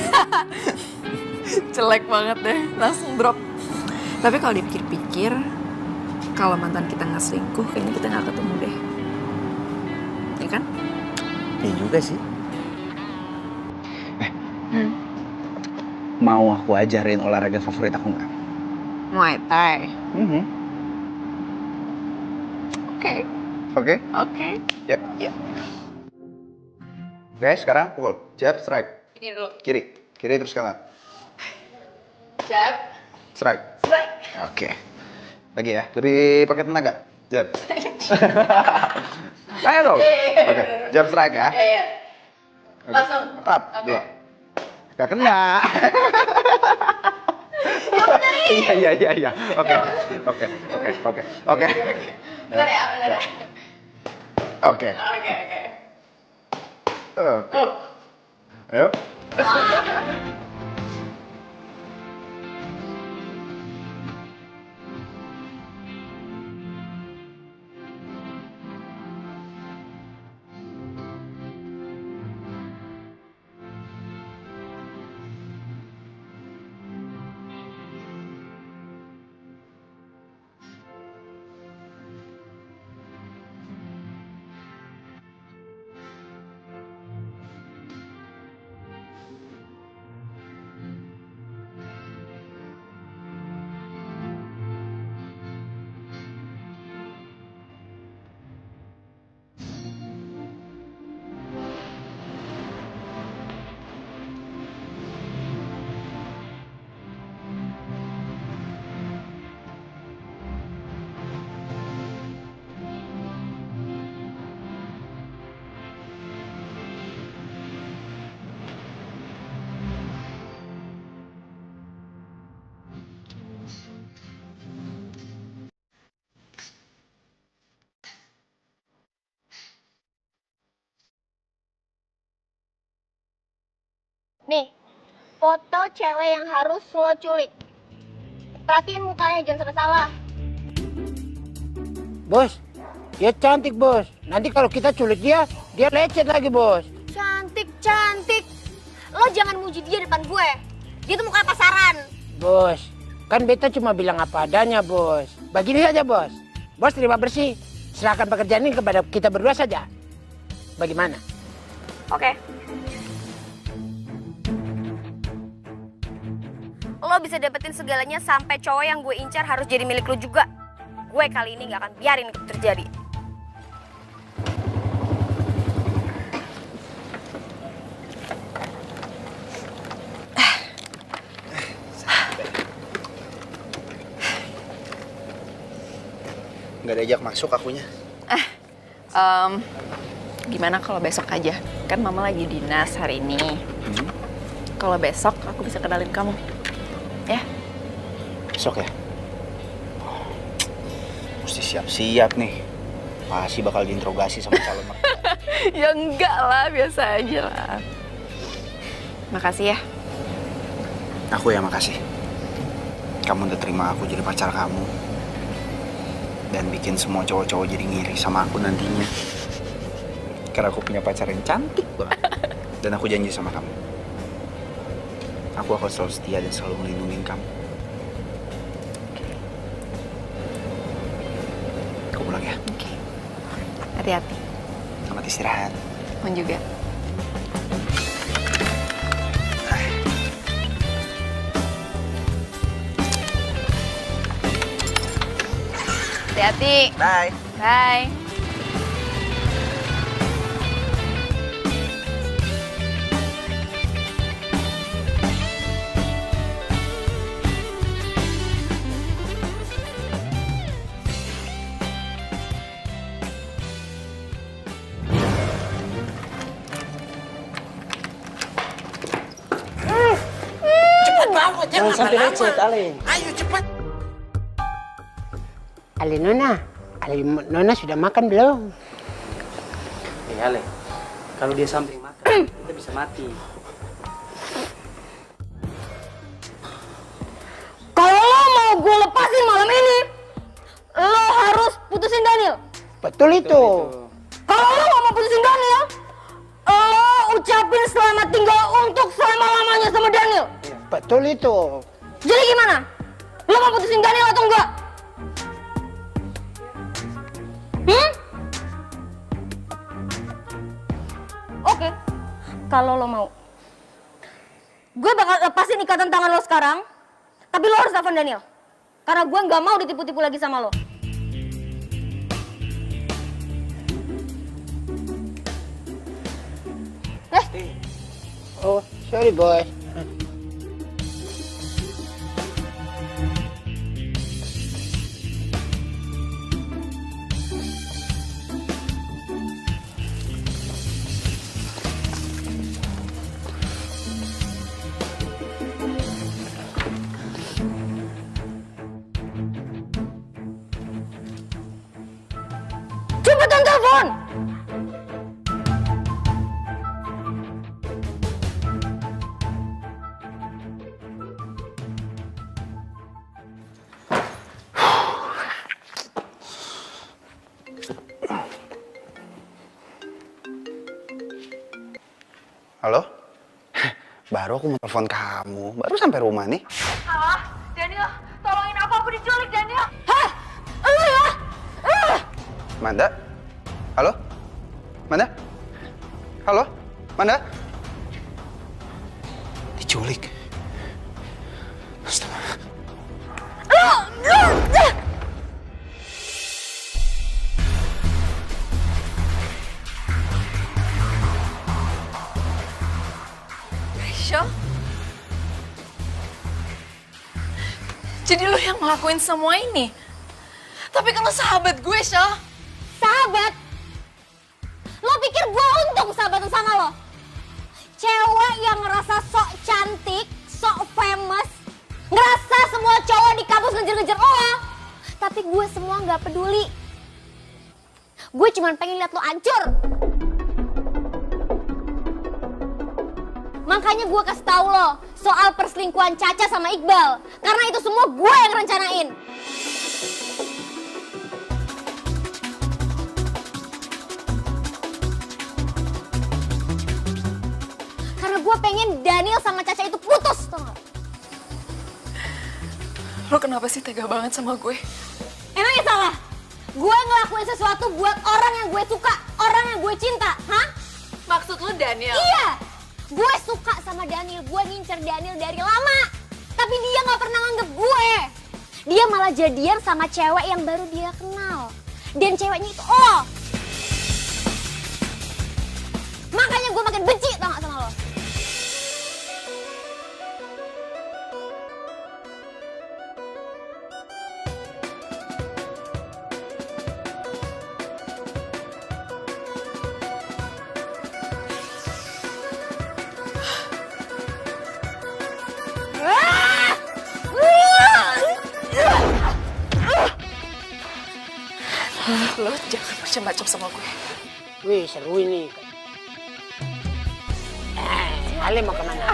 Jelek banget deh, langsung drop. Tapi kalau dipikir-pikir, kalau mantan kita nggak selingkuh, kayaknya kita nggak ketemu deh. Ya kan? Iya juga sih. Mau aku ajarin olahraga favorit aku nggak? Muay Thai. Oke. Oke? Oke. Yap. Oke, sekarang pukul. Jab, strike. Ini dulu. Kiri. Kiri terus kanan. Jab. Strike. Strike. Oke. Lagi ya. Lebih pakai tenaga. Jab. Ayo dong. Oke. Jab, strike ya. Iya. Oke. Langsung. Tap. Dua. Gak kena. Iya. Oke. Bentar ya, bentar ya. Oke. Ayo. Nih, foto cewek yang harus lo culik. Perhatiin mukanya, jangan sampai salah. Bos, dia cantik bos. Nanti kalau kita culik dia lecet lagi bos. Cantik. Lo jangan muji dia depan gue. Dia tuh muka pasaran. Bos, kan beta cuma bilang apa adanya bos. Begini saja bos. Bos terima bersih. Serahkan pekerjaan ini kepada kita berdua saja. Bagaimana? Oke. Lo bisa dapetin segalanya sampai cowok yang gue incar harus jadi milik lo juga. Gue kali ini gak akan biarin itu terjadi. Nggak diajak masuk akunya. Gimana kalau besok aja? Kan mama lagi dinas hari ini. Kalau besok aku bisa kenalin kamu. Ya? Besok ya? Mesti siap-siap nih. Pasti bakal diinterogasi sama calon mertua. Ya enggak lah, biasa aja lah. Makasih ya. Aku yang makasih. Kamu udah terima aku jadi pacar kamu. Dan bikin semua cowok-cowok jadi ngiri sama aku nantinya. Karena aku punya pacar yang cantik banget. Dan aku janji sama kamu. Aku akan selalu setia dan selalu melindungi kamu. Aku pulang ya. Oke. Hati-hati. Selamat istirahat. Mau juga. Hati-hati. Bye. Bye. Jangan sampai lecet, Ale. Ayo cepat. Ale Nona sudah makan belum? Ale, kalau dia sampai makan, kita bisa mati. Kalau lo mau gue lepasin malam ini, lo harus putusin Daniel. Betul itu. Kalau lo gak mau putusin Daniel, lo ucapin selamat tinggal untuk selama-lamanya sama Daniel. Betul itu. Jadi gimana? Lo mau putusin Daniel atau enggak? Oke, kalau lo mau. Gue bakal lepasin ikatan tangan lo sekarang, tapi lo harus telepon Daniel. Karena gue nggak mau ditipu-tipu lagi sama lo. Oh, sorry bos. Cepetan telepon! Halo? Baru aku mau telepon kamu. Baru sampai rumah nih. Halo, Daniel, tolongin aku diculik, Daniel. Hah? Lu ya? Manda? Halo? Manda? Halo? Manda? Diculik. Astaga. Rachel? Jadi lo yang ngelakuin semua ini? Tapi kan lo sahabat gue, Shell. Sahabat? Lo pikir gue untung sahabatan sama lo? Cewek yang ngerasa sok cantik, sok famous, ngerasa semua cowok di kampus ngejar-ngejar lo. Tapi gue semua gak peduli. Gue cuma pengen lihat lo hancur. Makanya gue kasih tahu lo soal perselingkuhan Caca sama Iqbal. Karena itu semua gue yang rencanain. Karena gue pengen Daniel sama Caca itu putus, tau gak? Lo kenapa sih tega banget sama gue? Emangnya salah? Gue ngelakuin sesuatu buat orang yang gue suka, orang yang gue cinta, hah? Maksud lo Daniel? Iya! Gue suka sama Daniel, gue ngincer Daniel dari lama. Tapi dia gak pernah nganggep gue. Dia malah jadian sama cewek yang baru dia kenal. Dan ceweknya itu lo. Makanya gue makin benci tau gak sama lo. Lo jangan macam-macam sama gue. Wih, seru ini. Ale mau kemana?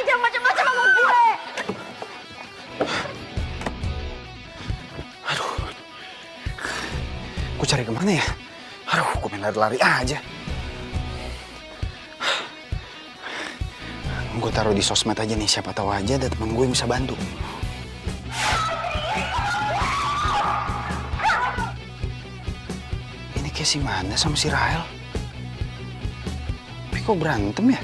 Jangan macam-macam sama gue. Aduh. Gue cari kemana ya? Aduh, gue main lari-lari aja. Gue taruh di sosmed aja nih, siapa tahu aja ada teman gue yang bisa bantu. Ini kayak si Manda sama si Rahel. Tapi kok berantem ya?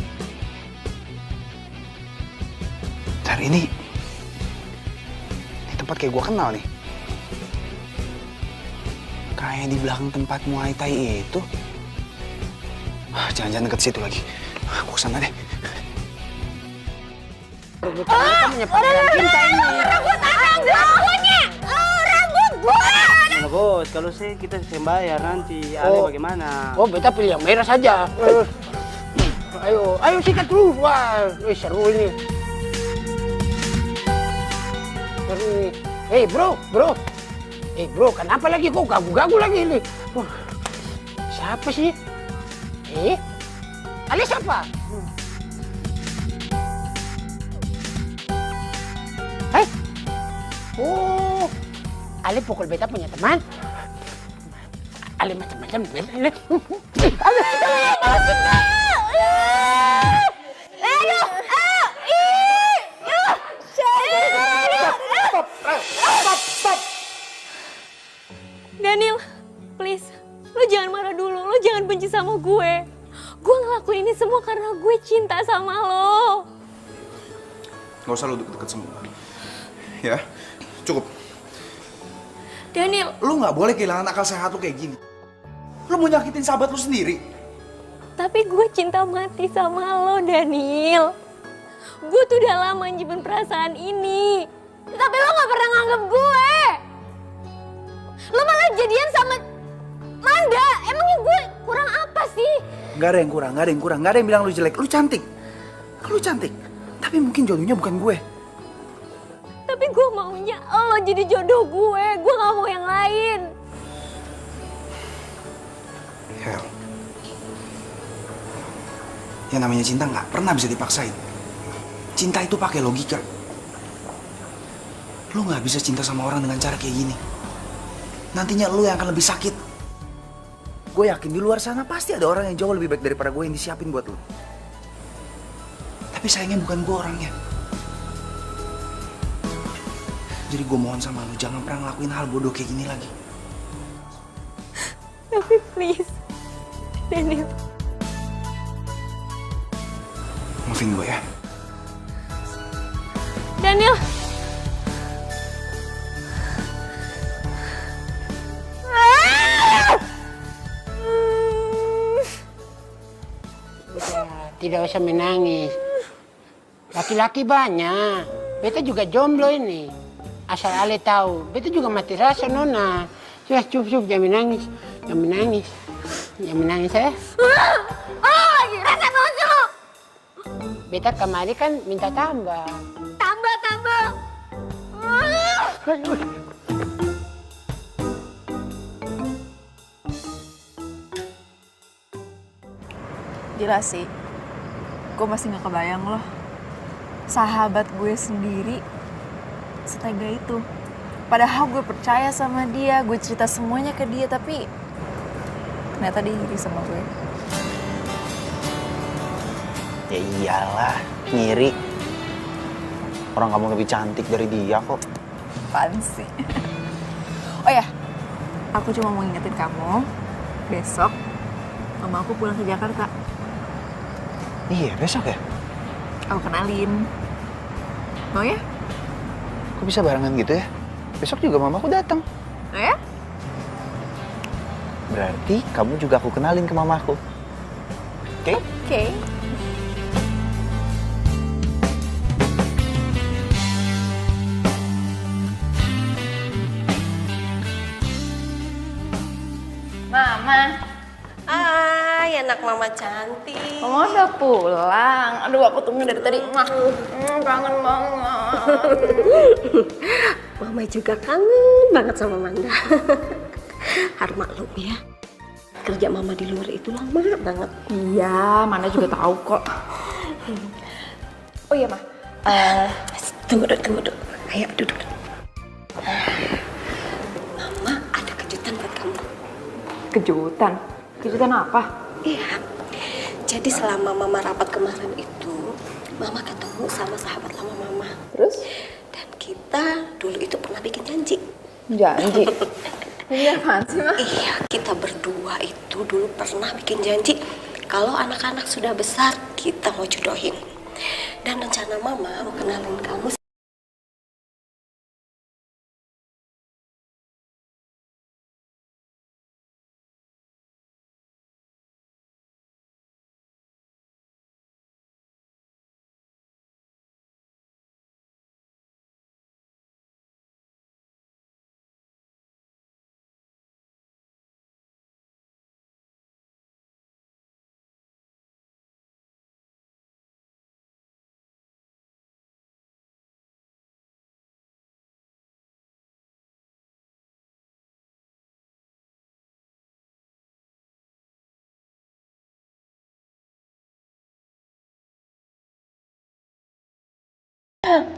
Ntar ini tempat kayak gue kenal nih. Kayak di belakang tempat Muay Thai itu. Jangan-jangan deket situ lagi. Gue kesana deh. Rambut cinta ini. Rambut rambutnya. Rambut gue. Nah, bos, kalau kita bayar nanti, Ale bagaimana? Oh, beta pilih yang merah saja. Ayo sikat dulu. Wah, seru ini. Seru ini. Hei bro. Bro, kenapa lagi kok gagu-gagu lagi ini? Siapa sih? Ale siapa? Oh, Ale pukul beta punya teman. Ale macam-macam. Stop. Daniel, please. Lu jangan marah dulu. Lu jangan benci sama gue. Gue ngelakuin ini semua karena gue cinta sama lo. Gak usah lu deket-deket sama gue. Ya, cukup. Daniel. Lu nggak boleh kehilangan akal sehat lu kayak gini. Lu mau nyakitin sahabat lu sendiri. Tapi gue cinta mati sama lo, Daniel. Gue tuh udah lama nyimpen perasaan ini. Tapi lo gak pernah nganggep gue. Lo malah jadian sama Manda. Emangnya gue kurang apa sih? Gak ada yang kurang, gak ada yang bilang lu jelek. Lu cantik. Tapi mungkin jodohnya bukan gue. Tapi gue maunya lo jadi jodoh gue. Gue gak mau yang lain. Hel, yang namanya cinta nggak pernah bisa dipaksain. Cinta itu pakai logika. Lu nggak bisa cinta sama orang dengan cara kayak gini. Nantinya lu yang akan lebih sakit. Gue yakin di luar sana pasti ada orang yang jauh lebih baik daripada gue yang disiapin buat lu. Tapi sayangnya bukan gue orangnya. Jadi gue mohon sama lu, jangan pernah ngelakuin hal bodoh kayak gini lagi. Tapi please, Daniel. Maafin gue ya. Daniel. Tidak usah menangis. Laki-laki banyak. Beta juga jomblo ini. Asal Ale tahu. Beta juga mati rasa, Nona. Sudah cukup, jangan menangis. Jangan menangis ya. Lagi rasa lucu. Beta kemari kan minta tambah. Tambah. Gila sih, gue masih gak kebayang loh. Sahabat gue sendiri setega itu. Padahal gue percaya sama dia, gue cerita semuanya ke dia, tapi ternyata dia iri sama gue. Ya iyalah, ngiri. Orang kamu lebih cantik dari dia kok. Apaan sih? Oh ya, aku cuma mau ngingetin kamu, besok mama aku pulang ke Jakarta. Iya, besok ya? Aku kenalin. Mau ya? Kok bisa barengan gitu ya? Besok juga mamaku datang. Oh ya? Berarti kamu juga aku kenalin ke mamaku. Oke? Oke. Mama. Ay, anak mama cantik. Mama udah pulang. Aduh, aku tunggu dari tadi. Kangen banget. Mama juga kangen banget sama Manda. Harus maklum ya. Kerja mama di luar itu lama banget. Iya, Manda juga tahu kok. Oh iya, Ma. Tunggu dulu. Ayo duduk. Mama ada kejutan buat kamu. Kejutan? Kejutan apa? Iya. Jadi selama mama rapat kemarin itu, mama ketemu sama sahabat lama mama. Terus? Dan kita dulu itu pernah bikin janji. Janji? Ini apaan sih, Ma? Iya, kita berdua itu dulu pernah bikin janji. Kalau anak-anak sudah besar, kita mau jodohin. Dan rencana mama mau kenalin kamu.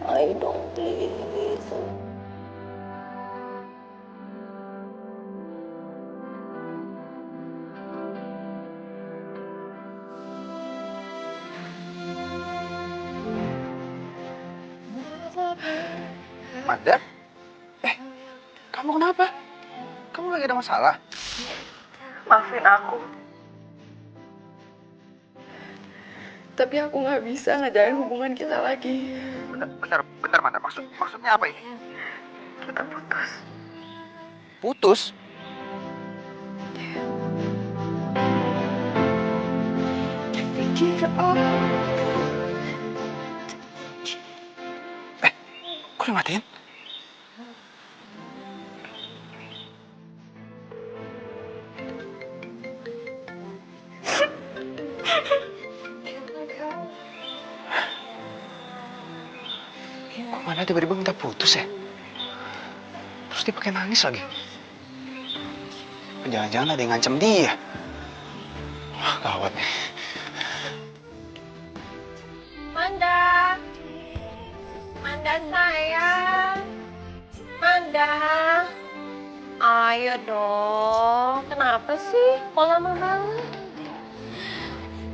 I don't please. Manda? Kamu kenapa? Kamu lagi ada masalah? Maafin aku. Tapi aku nggak bisa ngejalin hubungan kita lagi. Bentar, Manda. Maksudnya apa ini? Kita putus. Putus? Kok dimatiin? Kok Manda tiba-tiba minta putus ya? Terus dia pakai nangis lagi. Jangan-jangan ada yang ngancam dia. Wah, gawat nih. Manda. Manda sayang. Manda. Ayo dong. Kenapa sih? Kok lama banget?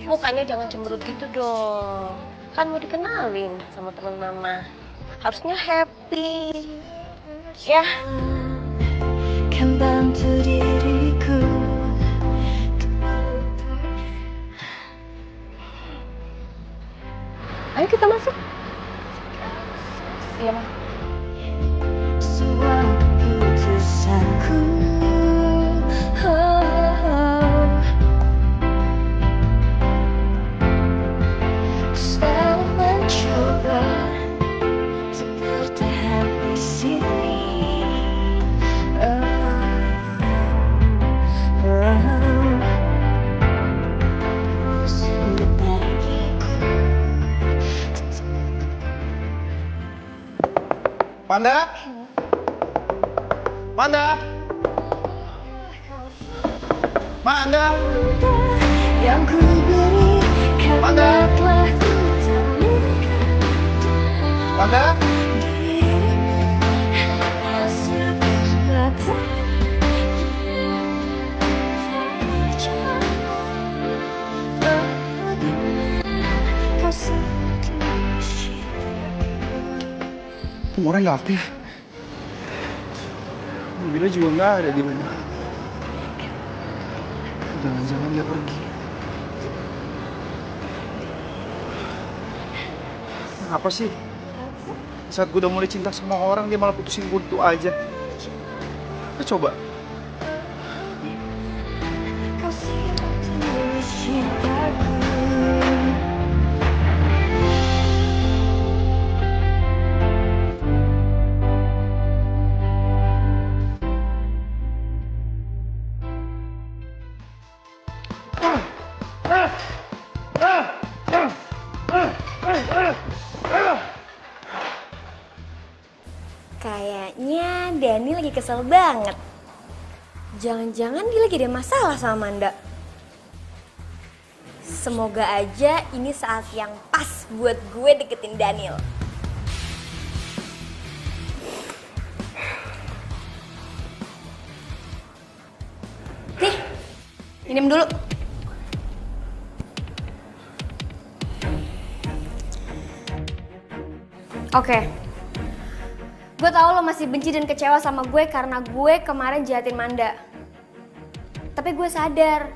Mukanya jangan cemberut gitu dong. Kan mau dikenalin sama teman mama. Harusnya happy. Ya. Kan bantu diriku. Ayo kita masuk. Iya, Ma. Semua keputusanku. Selalu mencoba untuk bertahan di sini. Sulit bagiku. Manda? Manda? Manda? Yang ku beri karena telah ku Manda? Nomornya nggak aktif. Mobilnya juga nggak ada di mana. Jangan-jangan dia pergi. Apa sih? Saat gue udah mulai cinta sama orang, dia malah putusin gue gitu aja. Coba. Kayaknya Dani lagi kesel banget. Jangan-jangan dia lagi ada masalah sama Manda. Semoga aja ini saat yang pas buat gue deketin Daniel. Nih, minum dulu. Oke. Gue tahu lo masih benci dan kecewa sama gue karena gue kemarin jahatin Manda. Tapi gue sadar,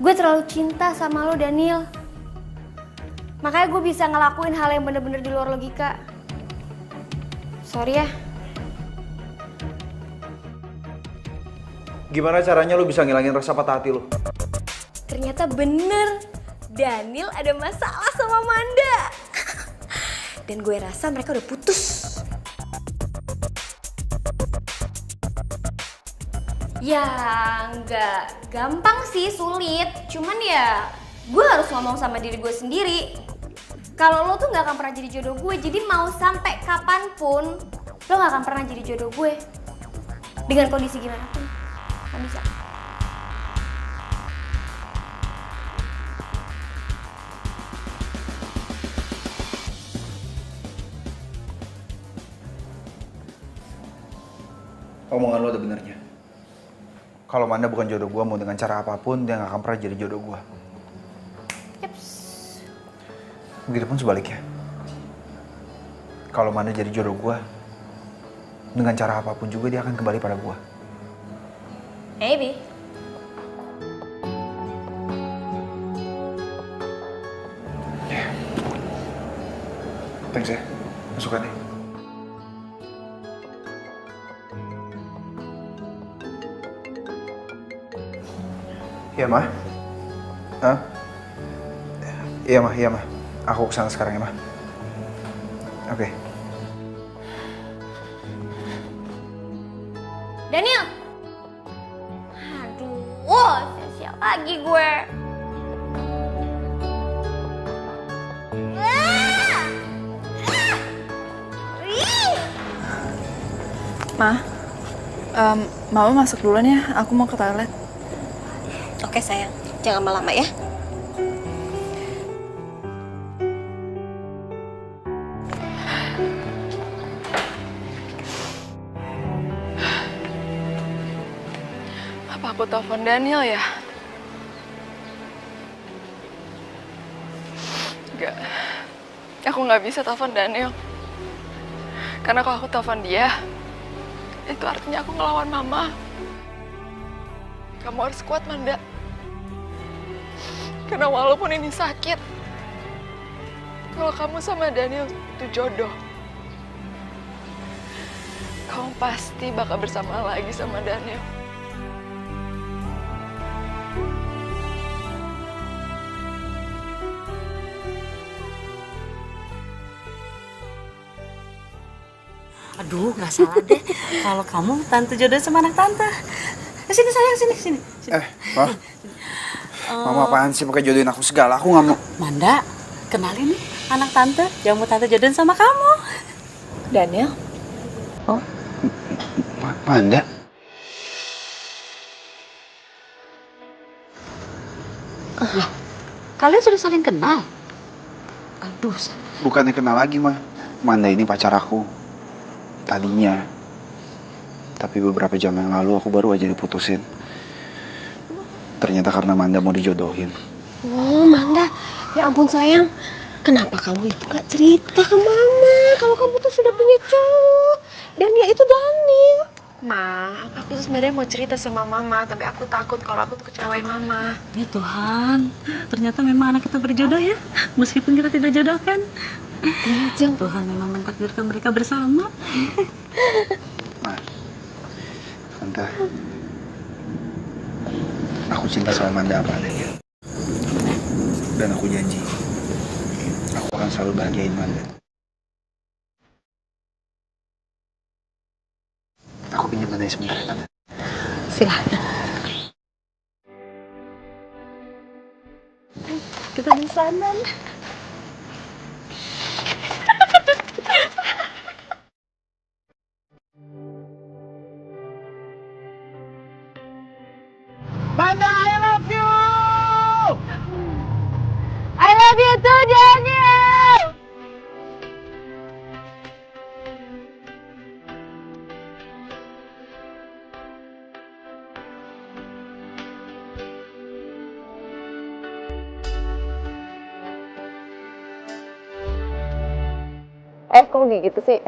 gue terlalu cinta sama lo, Daniel. Makanya gue bisa ngelakuin hal yang bener-bener di luar logika. Sorry ya. Gimana caranya lu bisa ngilangin rasa patah hati lu? Ternyata bener, Daniel ada masalah sama Manda. Dan gue rasa mereka udah putus. Ya nggak gampang sih, sulit. Cuman ya gue harus ngomong sama diri gue sendiri. Kalau lo tuh nggak akan pernah jadi jodoh gue, jadi mau sampai kapanpun lo nggak akan pernah jadi jodoh gue. Dengan kondisi gimana pun, nggak bisa. Omongan lo ada benernya. Kalau Manda bukan jodoh gue, mau dengan cara apapun, dia gak akan pernah jadi jodoh gue. Yeps. Begitupun sebaliknya. Kalau Manda jadi jodoh gue, dengan cara apapun juga dia akan kembali pada gue. Maybe. Thanks ya, masukan deh. Ya, Ma? Hah? Iya mah. Aku kesana sekarang ya mah. Oke. Daniel! Aduh, sia-sia lagi gue. Ma, Mama masuk duluan ya, aku mau ke toilet. Oke sayang, jangan lama-lama ya. Apa aku telepon Daniel ya? Enggak, aku nggak bisa telepon Daniel. Karena kalau aku telepon dia, itu artinya aku ngelawan Mama. Kamu harus kuat, Manda. Karena walaupun ini sakit, kalau kamu sama Daniel itu jodoh. Kamu pasti bakal bersama lagi sama Daniel. Aduh, nggak salah deh kalau kamu tante jodoh sama anak tante. Sini sayang, sini. Ma. Mama apaan sih pakai jodohin aku segala? Aku nggak mau. Manda, kenalin nih anak tante yang mau tante jodohin sama kamu. Daniel? Oh. Manda? Lah, kalian sudah saling kenal? Aduh. Bukannya kenal lagi, Ma. Manda ini pacar aku. Tadinya. Tapi beberapa jam yang lalu aku baru aja diputusin. Ternyata karena Manda mau dijodohin. Oh, Manda. Ya ampun sayang. Kenapa kamu itu gak cerita ke Mama kalau kamu tuh sudah punya cowok? Dan ya itu Daniel. Ma, aku tuh sebenarnya mau cerita sama Mama, tapi aku takut kalau aku tuh kecewain Mama. Ya Tuhan, ternyata memang anak kita berjodoh ya. Meskipun kita tidak jodoh kan. Tuhan memang mentakdirkan mereka bersama. Ma, Tante, aku cinta sama Manda apa adanya. Dan aku janji, aku akan selalu bahagiain Manda. Aku pinjam Manda sebentar ya, Tante. Silahkan. Kita di sana. Manda, I love you! I love you too, Daniel! Kok gitu sih?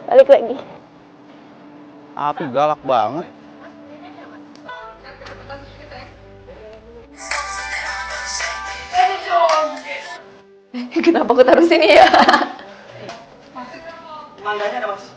Balik lagi. Api galak banget. Kenapa aku taruh sini ya? Mandanya ada, Mas.